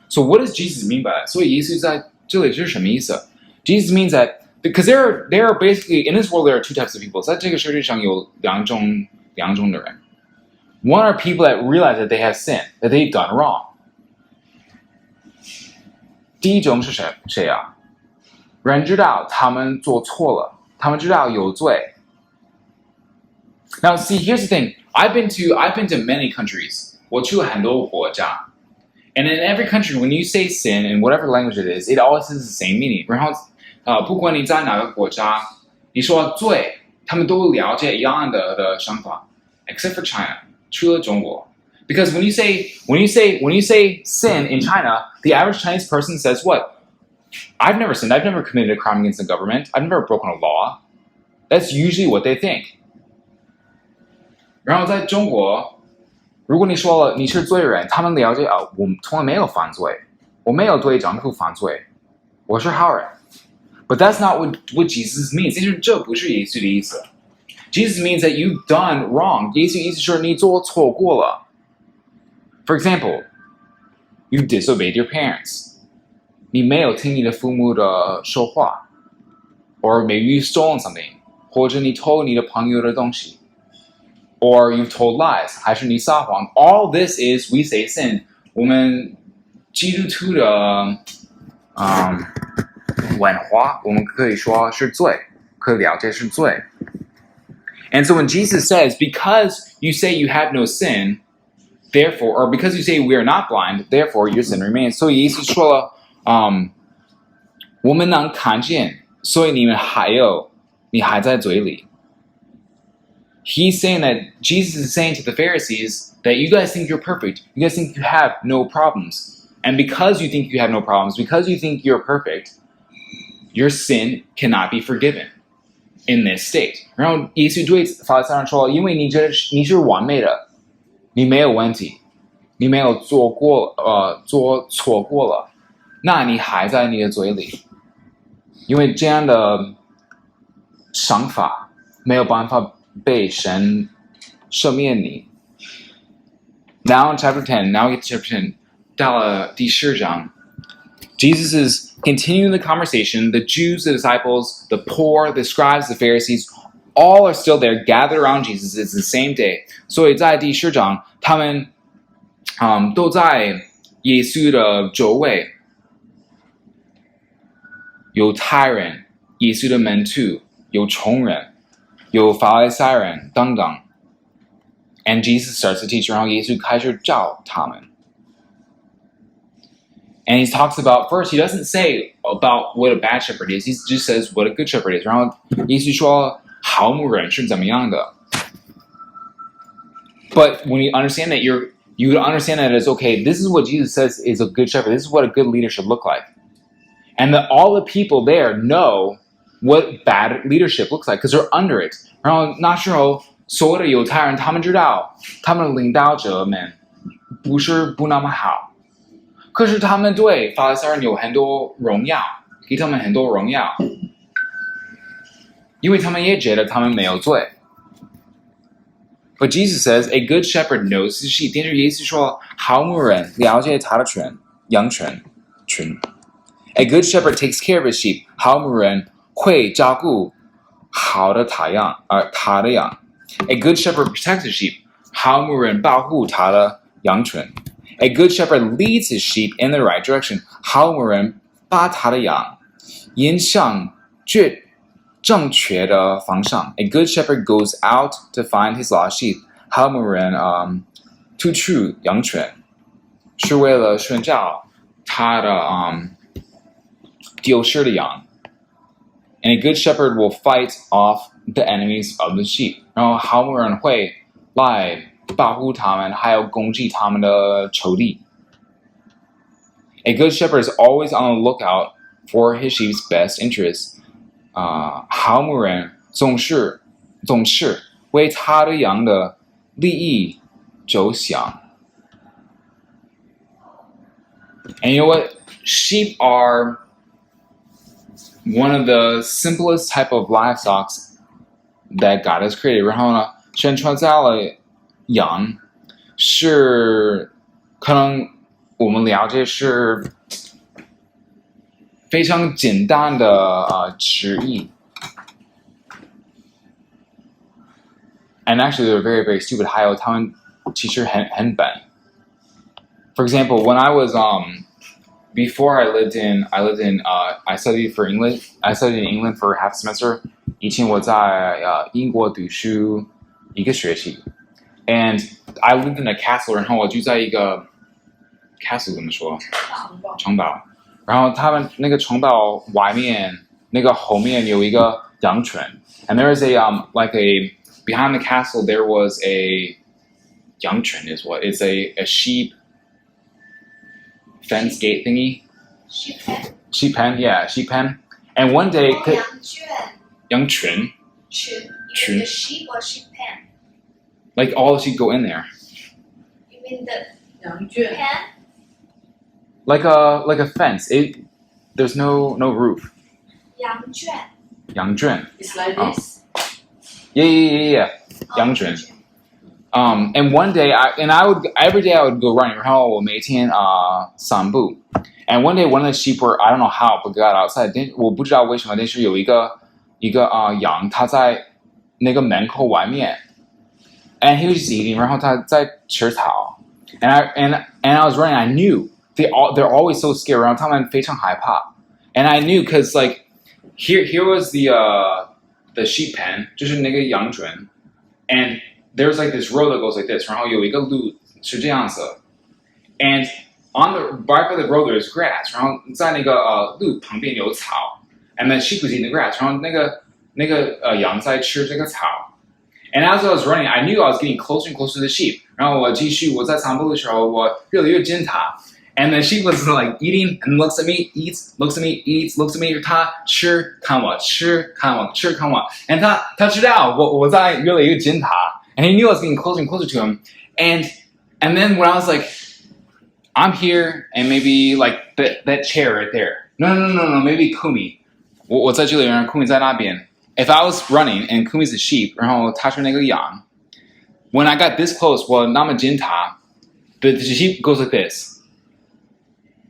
So what does Jesus mean by that? 所以耶稣在这里是什么意思？ Jesus means that because there are basically in this world there are two types of people. 在这个世界上有两种的人。One are people that realize that they have sinned, that they've done wrong. 第一种是谁啊？人知道他们做错了，他们知道有罪。Now, see, here's the thing. I've been to many countries. 我去了很多国家。And in every country, when you say sin in whatever language it is, it always has the same meaning. 然后不管你在哪个国家，你说罪，他们都了解一样的想法 ，except for China， 除了中国。Because when you say sin in China, the average Chinese person says what? I've never sinned. I've never committed a crime against the government. I've never broken a law. That's usually what they think. 然后在中国，如果你说了你是罪人，他们了解我从来没有犯罪，我没有对丈夫犯罪，我是好人。But that's not what Jesus means. 这不是耶稣的意思。Jesus means that you've done wrong. 耶稣意思是你做错过了。For example, you disobeyed your parents. 你没有听你的父母的说话。Or maybe you've stolen something. 或者你偷你的朋友的东西。Or you've told lies. 还是你撒谎。All this is, we say sin. 我们基督徒的文化，我们可以说是罪，可以了解是罪。And so when Jesus says, because you say you have no sin, therefore, or because you say we are not blind, therefore your sin remains. 所以耶稣说了，我们能看见，所以你还在罪里。He's saying that Jesus is saying to the Pharisees that you guys think you're perfect. You guys think you have no problems. And because you think you have no problems, because you think you're perfect, your sin cannot be forgiven in this state. 然后耶稣对法利赛人说，因为你觉得你是完美的，你没有问题，你没有做错过了，那你还在你的罪里。因为这样的想法没有办法被神赦免你。Now in chapter 10, now we get to chapter 10, 到了第10章 Jesus is continuing the conversation. The Jews, the disciples, the poor, the scribes, the Pharisees, all are still there, gathered around Jesus. It's the same day. 所以在第10章，他们都在耶稣的周围。有太人，耶稣的门徒，有穷人，有法利赛人等等。And Jesus starts to teach, 然后耶稣开始教他们。And he talks about, first, he doesn't say about what a bad shepherd is. He just says what a good shepherd is. 然后耶稣说好牧人是怎么样的。But when you understand that, you would understand that as, okay, this is what Jesus says is a good shepherd. This is what a good leader should look like. And that all the people there know what bad leadership looks like because they're under it. 然后那时候所有的犹太人他们知道他们的领导者们不是不那么好，可是他们对法利赛人有很多荣耀，给他们很多荣耀，因为他们也觉得他们没有罪。But Jesus says, a good shepherd knows his sheep. 但是耶稣说，好牧人了解他的羊群。A good shepherd takes care of his sheep. 好牧人会照顾好的他的羊。A good shepherd protects his sheep. 好牧人保护他的羊群。A good shepherd leads his sheep in the right direction. 好牧人把他的羊引向正确的方向。A good shepherd goes out to find his lost sheep. 好牧人突出羊群，是为了寻找他的丢失的羊。And a good shepherd will fight off the enemies of the sheep. 然后好牧人会来保护他们，还有攻击他们的仇敌。A good shepherd is always on the lookout for his sheep's best interests. 好牧人总是为他的羊的利益着想。And you know what? Sheep are one of the simplest type of livestock that God has created. 然后呢，神创造了羊，是可能我们了解是非常简单的旨意。And actually, they're very, very stupid. 还有他们其实很笨。For example, when I was before I studied for English. I studied in England for half a semester. 以前我在英国读书一个学期。And I lived in a castle. 然后我住在一个 castle 怎么说？城堡。然后他们那个城堡外面那个后面有一个羊群。And there is a like a behind the castle there was a 羊群 is what? It's a sheep fence gate thingy. Sheep pen. Sheep pen, yeah, sheep pen. And one day, 羊群. You mean the sheep or sheep pen? Like all the sheep go in there. You mean the 羊圈 pen? Like a fence. There's no roof. 羊圈. 羊圈. It's like Oh. this. Yeah. 羊群. And one day, every day I would go running. 然后我每天散步. And one day, one of the sheep were, I don't know how, but got outside. 我不知道为什么，但是有一个羊，它在那个门口外面。And he was just eating. 然后他在吃草。And I was running. I knew they're always so scared. 然后他们非常害怕。And I knew because like here was the sheep pen, 就是那个羊群。And there's like this road that goes like this. 然后有一个路是这样子。And on the right by the road there's grass. 然后在那个路旁边有草。And the sheep was eating the grass. 然后那个羊在吃这个草。And as I was running, I knew I was getting closer and closer to the sheep. 然后我在散步的时候，我越来越近它。And the sheep was like eating and looks at me, eats, looks at me, eats, looks at me. 它吃看我，吃看我，吃看我。And 它知道我在越来越近它。And he knew I was getting closer and closer to him. And then when I was like, I'm here and maybe like that chair right there. No, maybe Kumi. 我在这里，然后 Kumi 在那边。If I was running and Kumi's the sheep, 然后他是那个羊。When I got this close, 我那么近他 the sheep goes like this.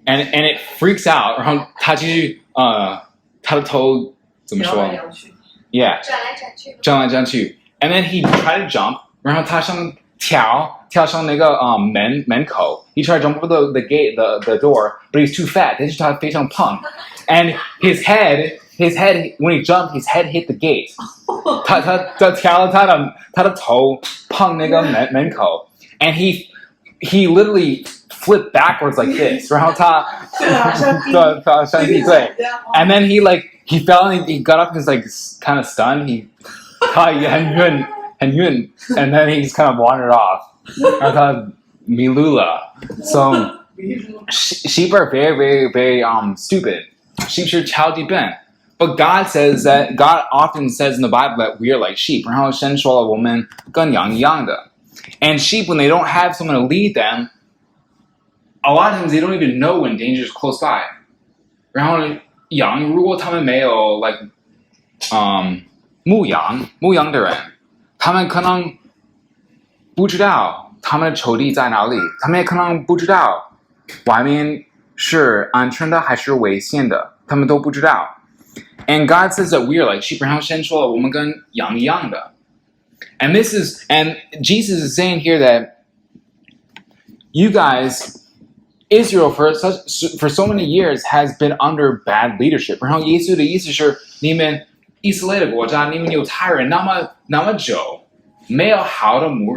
And it freaks out. 然后他继续他的头怎么说？摇来摇去 Yeah. 转来转去。转来转去 And then he tried to jump. 然后他想跳上那个门口。He tried to jump over the gate, the door, but he's too fat. 但是他非常胖。And his head, when he jumped, his head hit the gate. 他跳了他的头碰那个门口。And he literally flipped backwards like this. 然后他上地对。And then he fell and he got up and was like kind of stunned. 他也很晕 and then he just kind of wandered off. 然后他迷路了。So sheep are very, very, very stupid. Sheep 是超级笨。But God says that God often says in the Bible that we are like sheep. 然后神说了我们跟羊一样的。And sheep, when they don't have someone to lead them, a lot of times they don't even know when danger is close by. 然后羊如果他们没有 like 牧羊的人，他们可能不知道他们的仇敌在哪里，他们也可能不知道外面是安全的还是危险的，他们都不知道。And God says that we are like sheep. 然后神说了，我们跟羊一样的。And Jesus is saying here that you guys, Israel for so many years has been under bad leadership. 然后耶稣的意思是，你们以色列的国家，你们犹太人那么久，没有好的牧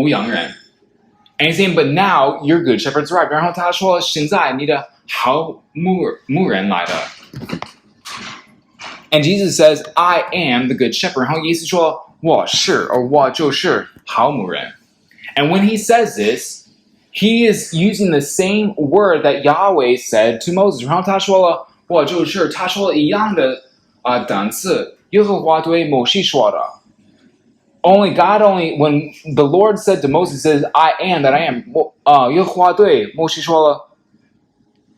羊人。And he's saying, but now your good shepherds arrived. 然后他说，现在你的好牧人来了。And Jesus says, I am the good shepherd. 然后耶稣说，我就是好牧人。And when he says this, he is using the same word that Yahweh said to Moses. 然后他说了，他说了一样的单词，耶和华对摩西说的。When the Lord said to Moses, says, I am that I am. 耶和华对摩西说了，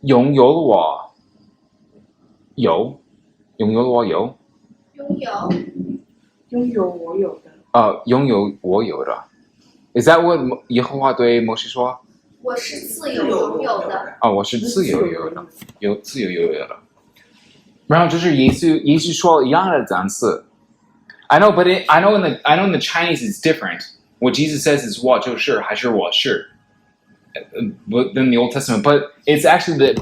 拥有我有。拥有我有的。Is that what 耶和华对摩西说？我是自由拥有的。我是自由拥有的，自由拥有的。然后就是耶稣说了一样的单词。I know in the Chinese it's different. What Jesus says is 我就是还是我是 than the Old Testament, but it's actually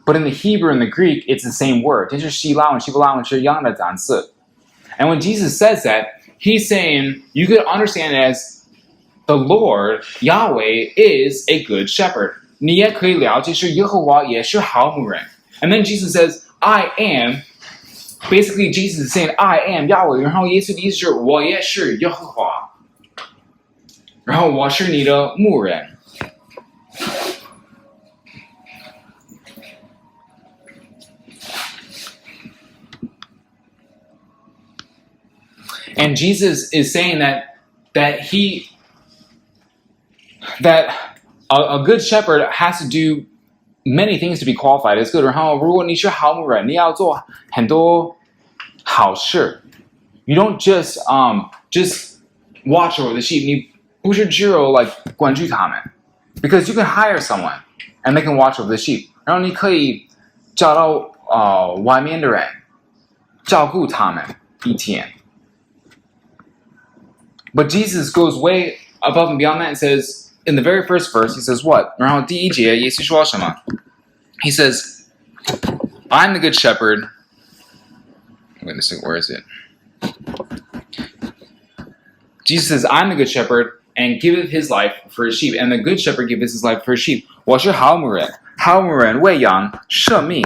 but in the Hebrew and the Greek, it's the same word. 这是希腊文、希伯来文是一样的单词。And when Jesus says that, he's saying you could understand it as the Lord, Yahweh, is a good shepherd. 你也可以了解是耶和华也是好牧人。And then Jesus says, I am. Basically, Jesus is saying, I am Yahweh. 然后耶稣的意思是我也是耶和华。然后我是你的牧人。And Jesus is saying that a good shepherd has to do many things to be qualified as good. 然后如果你是好牧人，你要做很多好事。You don't just watch over the sheep. 你不是只有 like 关注他们 ，because you can hire someone and they can watch over the sheep. 然后你可以找到外面的人照顾他们一天。But Jesus goes way above and beyond that and says, in the very first verse, he says what? 然后第一节耶稣说什么？ He says, I'm the good shepherd. Wait a second, where is it? Jesus says, I'm the good shepherd and giveth his life for his sheep. And the good shepherd giveth his life for his sheep. 我是好牧人，好牧人为羊舍命。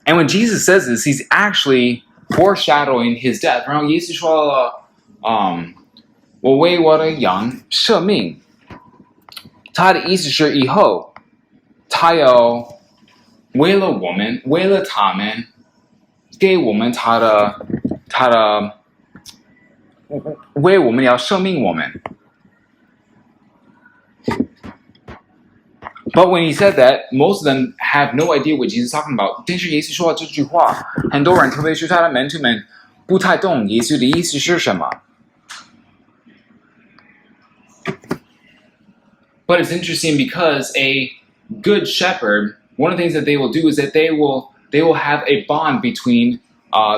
And when Jesus says this, he's actually foreshadowing his death. 然后耶稣说了。我为我的羊舍命。他的意思是以后，他要为了我们，为了他们，给我们他的，为我们要舍命我们。But when he said that, most of them have no idea what Jesus is talking about. 但是耶稣说这句话，很多人，特别是他的门徒们，不太懂耶稣的意思是什么。But it's interesting because a good shepherd, one of the things that they will do is that they will have a bond between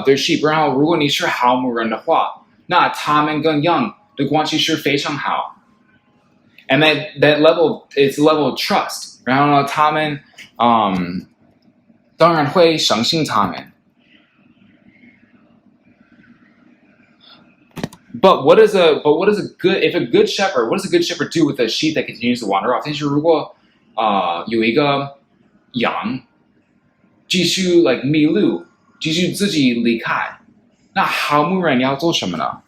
their sheep. 然后如果你是好牧人的话，那他们跟羊的关系是非常好。And that level, it's a level of trust. 然后呢，他们当然会相信他们。But what is a good shepherd? What does a good shepherd do with a sheep that continues to wander off? 但是如果有一个羊继续 like 迷路，继续自己离开，那好牧人要做什么呢？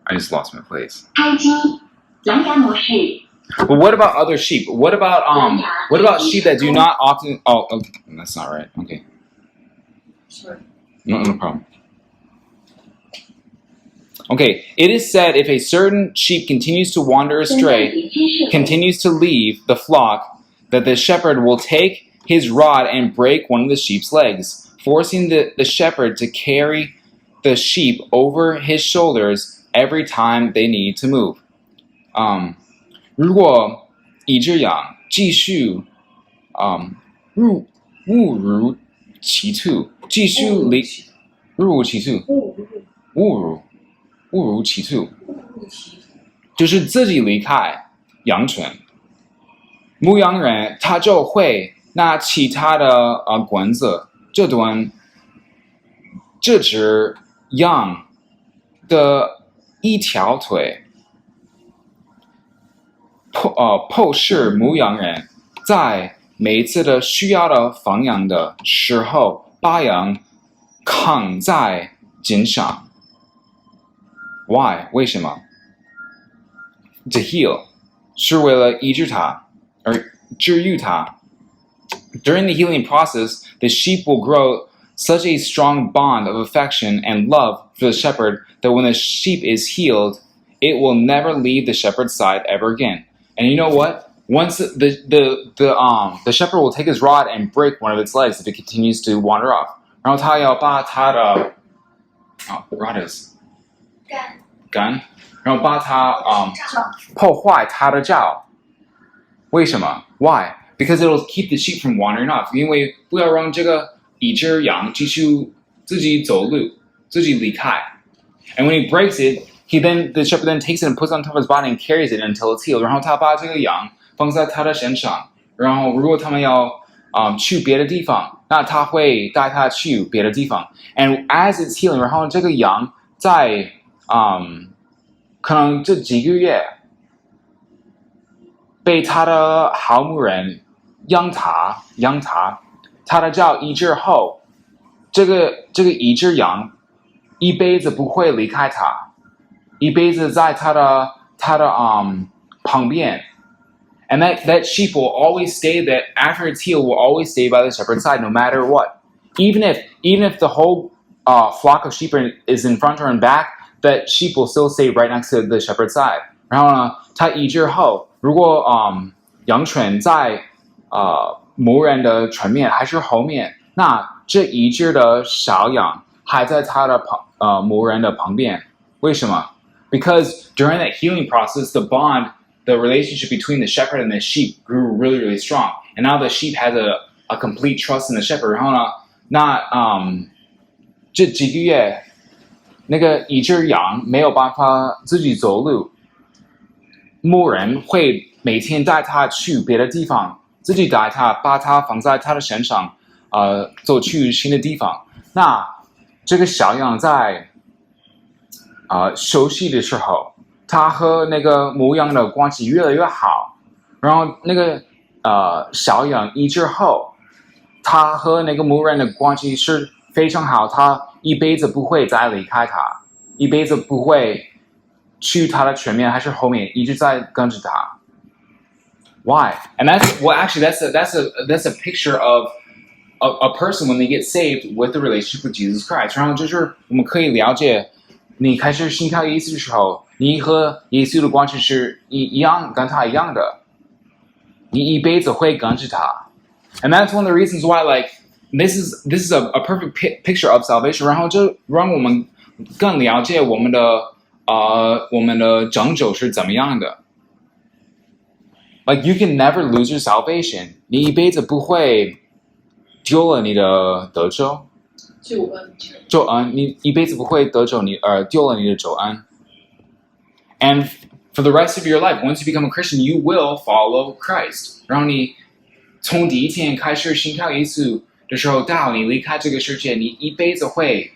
I just lost my place. 开机，蓝牙模式。 But what about other sheep? What about sheep that do not often? Oh, okay, that's not right. Okay. Sorry. No problem. Okay, it is said if a certain sheep continues to wander astray, continues to leave the flock, that the shepherd will take his rod and break one of the sheep's legs, forcing the shepherd to carry the sheep over his shoulders every time they need to move. 如果一只羊继续误入歧途，继续离误入歧途，误入歧途，就是自己离开羊群。牧羊人他就会拿起他的棍子，这只羊的一条腿，迫使牧羊人在每次的需要的放羊的时候，把羊扛在肩上。Why？ 为什么 ？To heal， 是为了医治它，而治愈它。During the healing process, the sheep will grow such a strong bond of affection and love for the shepherd that when the sheep is healed, it will never leave the shepherd's side ever again. And you know what? Once the shepherd will take his rod and break one of its legs if it continues to wander off. 然后他要把他的rod is 杆，然后把它破坏它的脚。为什么 ？Why? Because it will keep the sheep from wandering off. 因为不要让这个一只羊继续自己走路，自己离开。And when he breaks it, the shepherd then takes it and puts it on top of his body and carries it until it's healed. 然后他把这个羊放在他的身上，然后如果他们要去别的地方，那他会带他去别的地方。And as it's healing， 然后这个羊在可能这几个月被他的好牧人养他，他的脚医治后，这个一只羊一辈子不会离开他，一辈子在他的旁边。And that sheep will always stay, that after its healed will always stay by the shepherd's side no matter what. Even if the whole flock of sheep is in front or in back, that sheep will still stay right next to the shepherd's side. 然后呢，他医治后，如果羊群在牧人的前面还是后面，那这一只的小羊还在他的牧人的旁边。为什么？ Because during that healing process, the relationship between the shepherd and the sheep grew really, really strong. And now the sheep has a complete trust in the shepherd. 然后呢，那这几个月，那个一只羊没有办法自己走路，牧人会每天带它去别的地方，自己带它，把它放在它的身上，走去新的地方。那这个小羊在休息的时候，他和那个牧羊的关系越来越好，然后那个小羊医治后，他和那个牧人的关系是非常好，他一辈子不会再离开他，一辈子不会去他的前面还是后面，一直在跟着他。Why? And that's a picture of a person when they get saved with the relationship with Jesus Christ. 然后就是我们可以了解，你开始信靠耶稣的时候，你和耶稣的关系是一样，跟他一样的，你一辈子会跟着他。And that's one of the reasons why, like, this is a perfect picture of salvation. 然后就让我们更了解我们的拯救是怎么样的。Like, you can never lose your salvation. 你一辈子不会丢了你的得救。救恩，你一辈子不会得救，丢了你的救恩。And for the rest of your life, once you become a Christian, you will follow Christ. 然后你从第一天开始信靠耶稣的时候，到你离开这个世界，你一辈子会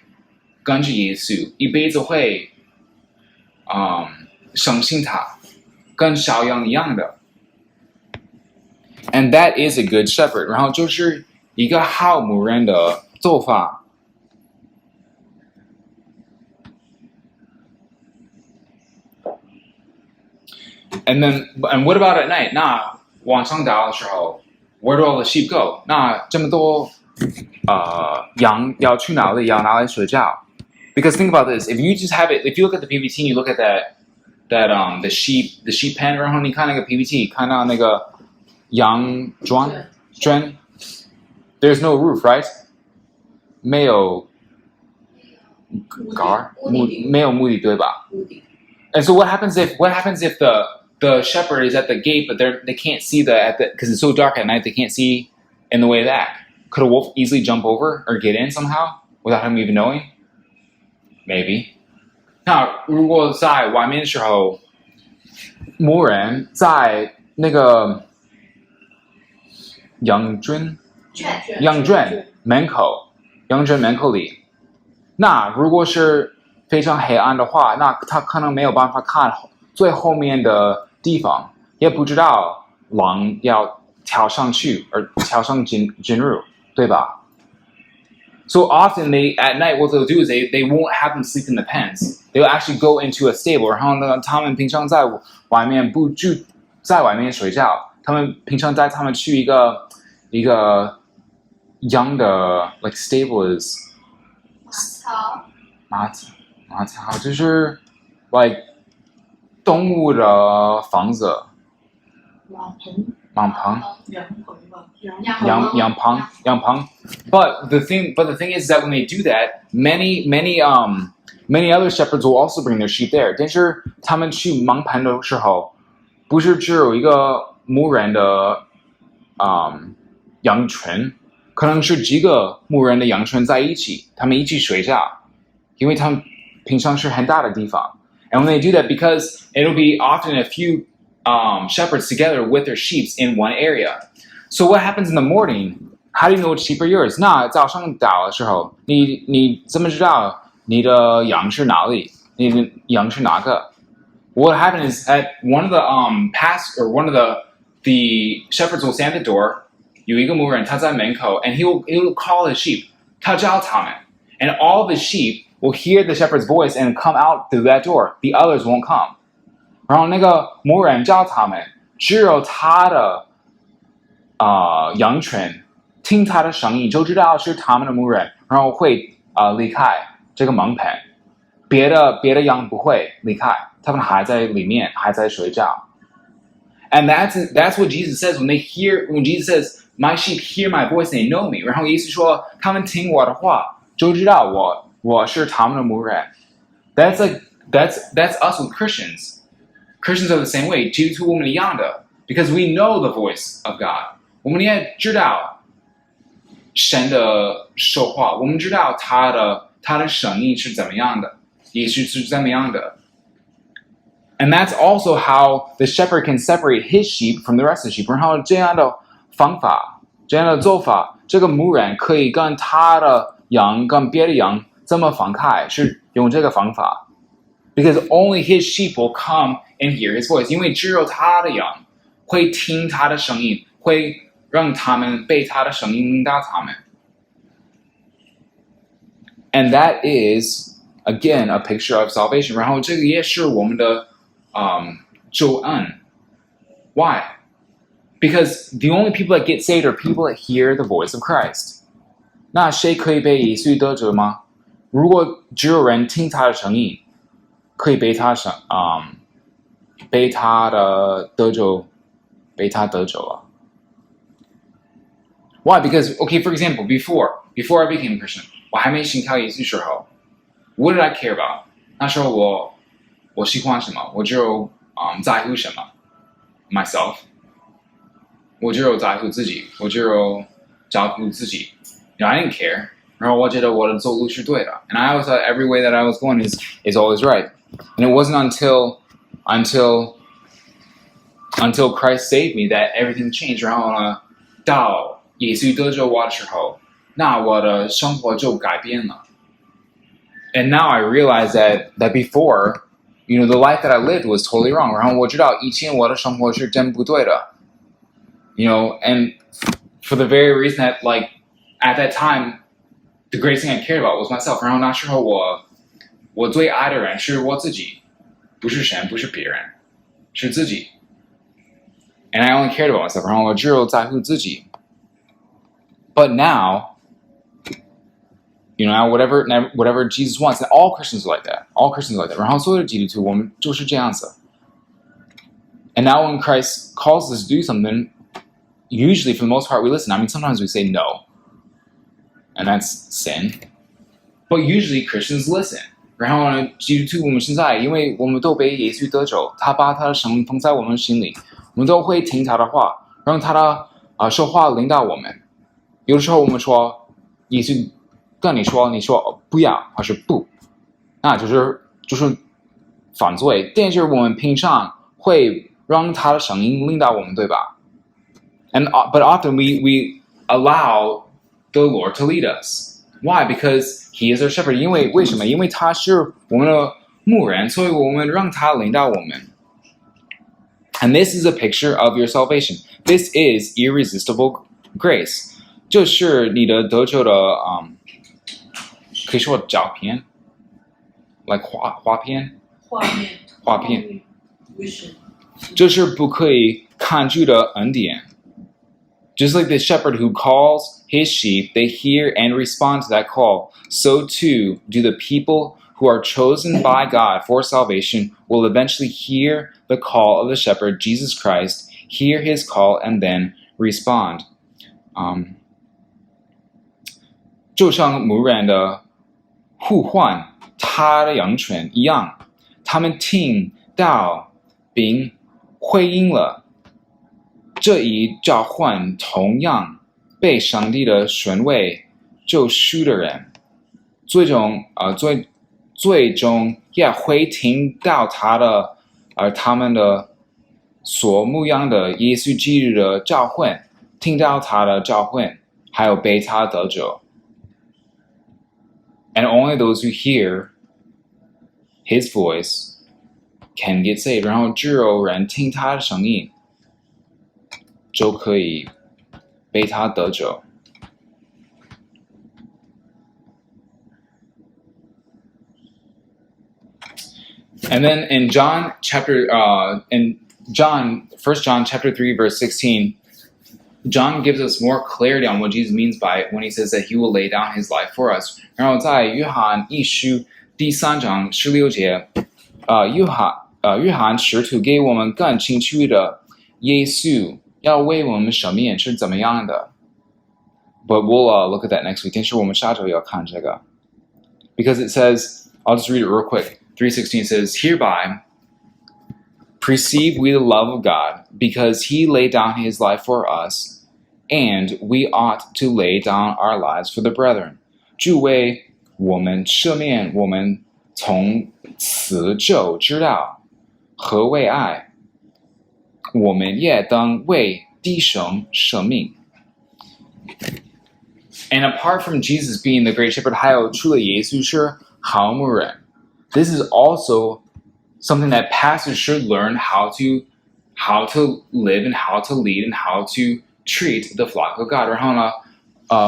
跟着耶稣，一辈子会相信他，跟小羊一样的。And that is a good shepherd. 然后就是一个好牧人的做法。And what about at night? 那晚上打的时候 where do all the sheep go? 那这么多羊要去哪里？要哪里睡觉？ Because think about this, if you just have it, if you look at the PPT and you look at the sheep pen, 然后你看那个 PPT 看到那个羊圈 there's no roof, right? 没有杆没有木地对吧？ And so what happens if the shepherd is at the gate but they can't see because it's so dark at night they can't see in the way back? Could a wolf easily jump over or get in somehow without him even knowing? Maybe. 那如果在外面的时候，牧人在那个羊圈门口里，那如果是非常黑暗的话，那他可能没有办法看最后面的地方，也不知道狼要跳上去而跳上进入，对吧？So often at night what they'll do is they won't have them sleep in the pens. They'll actually go into a stable. 然后呢，他们平常在外面不住在外面睡觉，他们平常带他们去一个羊的 like stable is 马槽就是 like 动物的房子，羊棚。But the thing is that when they do that, many other shepherds will also bring their sheep there. 但是他们去盲盘的时候，不是只有一个牧人的羊群，可能是几个牧人的羊群在一起，他们一起睡觉，因为他们平常是很大的地方。And when they do that, because it'll be often a few shepherds together with their sheep in one area. So what happens in the morning? How do you know what sheep are yours? 那早上早的时候，你怎么知道你的羊是哪里？你的羊是哪个？ What happened is at one of the one of the shepherds will stand at the door. 有一个牧人他在门口 and he will call his sheep. 他叫他们 and all the sheep will hear the shepherd's voice and come out through that door. The others won't come. 然后那个牧人叫他们，只有他的羊群听他的声音就知道是他们的牧人，然后会离开这个门盆，别的羊不会离开，他们还在里面，还在睡觉。And that's what Jesus says when Jesus says, "My sheep hear my voice and they know me." 然后耶稣说，他们听我的话，就知道我是他们的牧人。That's us with Christians. Christians are the same way. 基督徒我们一样的 because we know the voice of God. 我们也知道神的说话，我们知道他的声音是怎么样的，也是怎么样的。And that's also how the shepherd can separate his sheep from the rest of the sheep. 然后这样的方法，这样的做法，这个牧人可以跟他的羊跟别的羊怎么分开，是用这个方法。Because only his sheep will come and hear his voice. 因为只有他的羊会听他的声音，会让他们被他的声音引导他们。And that is, again, a picture of salvation. 然后这个也是我们的救恩。Why? Because the only people that get saved are people that hear the voice of Christ. 那谁可以被耶稣得救吗？如果只有人听他的声音，可以被他得救了。Why? Because, okay, for example, before I became a Christian, 我还没信靠耶稣的时候 what did I care about? 那时候我喜欢什么？我只有在乎什么 ？myself. 我只有在乎自己，我只有照顾自己。You know, I didn't care. 然后我觉得我的走路是对的 and I always thought every way that I was going is always right. And it wasn't until Christ saved me that everything changed. 然后呢，到耶稣得救我的时候，那我的生活就改变了。And now I realize that before, you know, the life that I lived was totally wrong. 然后我知道以前我的生活是真不对的。You know, and for the very reason that, like, at that time, the greatest thing I cared about was myself. 然后那时候我最爱的人是我自己，不是神，不是别人。是自己。And I only cared about myself. 然后我只有在乎自己。But now, whatever Jesus wants, and all Christians are like that. All Christians are like that. 然后所有的基督徒我们就是这样子。And now when Christ calls us to do something, usually for the most part we listen. I mean, sometimes we say no, and that's sin. But usually Christians listen. 然后呢，基督徒我们现在，因为我们都被耶稣得救，他把他的生命放在我们心里，我们都会听他的话，让他的说话领导我们。有的时候我们说，耶稣跟你说不要还是不，那就是犯罪。但是我们平常会让他的声音领导我们，对吧？But often we allow the Lord to lead us. Why? Because He is our shepherd. 为什么？因为他是我们的牧人，所以我们让他领导我们。And this is a picture of your salvation. This is irresistible grace. 这是你的得救的可以说照片 ，like 画片。画面 vision. 这是不可以抗拒的恩典。Just like the shepherd who calls his sheep, they hear and respond to that call. So too do the people who are chosen by God for salvation will eventually hear the call of the shepherd, Jesus Christ, hear his call, and then respond. 就像牧人的呼唤他的羊群一样，他们听到并回应了。这一召唤同样被上帝的选为救赎的人，最终也会听到他们的所牧养的耶稣基督的召唤，听到他的召唤，还有被他得救。And only those who hear His voice can get saved. 然后只有人听他的声音，就可以被他得救。And then in John 1 John chapter 3 verse 16, John gives us more clarity on what Jesus means by it when he says that he will lay down his life for us. 然后在约翰一书第3章16节，约翰试图给我们更清楚的耶稣要为我们舍命是怎么样的。But we'll look at that next week. 但是我们下周要看这个。Because it says, I'll just read it real quick. 3:16 says, Hereby perceive we the love of God, because he laid down his life for us, and we ought to lay down our lives for the brethren. 主为我们赦免，我们从此就知道何为爱，我们也当为弟兄舍命。And apart from Jesus being the great shepherd, 还有除了耶稣是好牧人。This is also something that pastors should learn how to live and how to lead and how to treat the flock of God. 然后呢，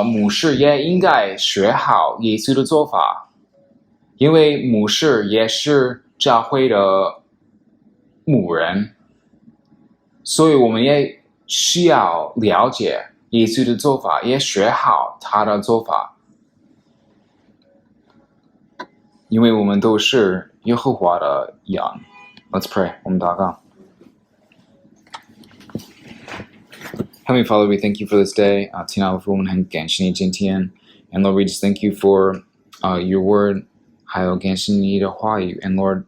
牧师也应该学好耶稣的做法，因为牧师也是教会的牧人，所以我们也需要了解耶稣的做法，也学好他的做法。因为我们都是耶和华的羊。Let's pray. 我们祷告。Heavenly Father, we thank you for this day. 亲爱的父，我们很感谢你今天。And Lord, we just thank you for your word. 还有感谢你的话语。And Lord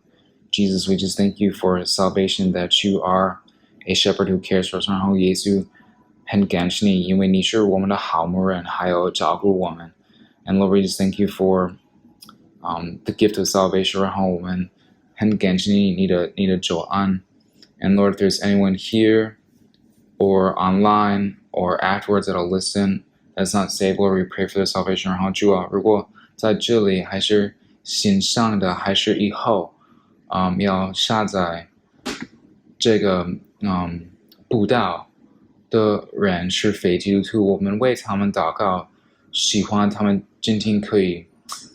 Jesus, we just thank you for salvation, that you are a shepherd who cares for us. 然后耶稣很感谢你，因为你是我们的好牧人，还有照顾我们。And Lord, we just thank you for the gift of salvation. 然后我们很感谢你的救恩。And Lord, if there's anyone here or online or afterwards that'll listen that's not saved, Lord, we pray for their salvation. 然后主啊，如果在这里还是线上的，还是以后要下载这个布道的人是非基督徒，我们为他们祷告，希望他们今天可以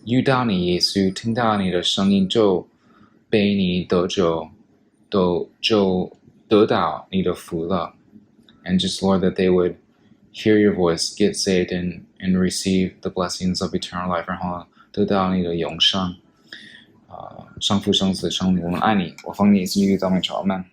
遇到你耶稣，听到你的声音就被你得救。都就得到你的福了。And just Lord, that they would hear your voice, get saved, and receive the blessings of eternal life， 然后得到你的永生。圣父、圣子、圣灵，我们爱你，我奉你是一个赞美主，阿们。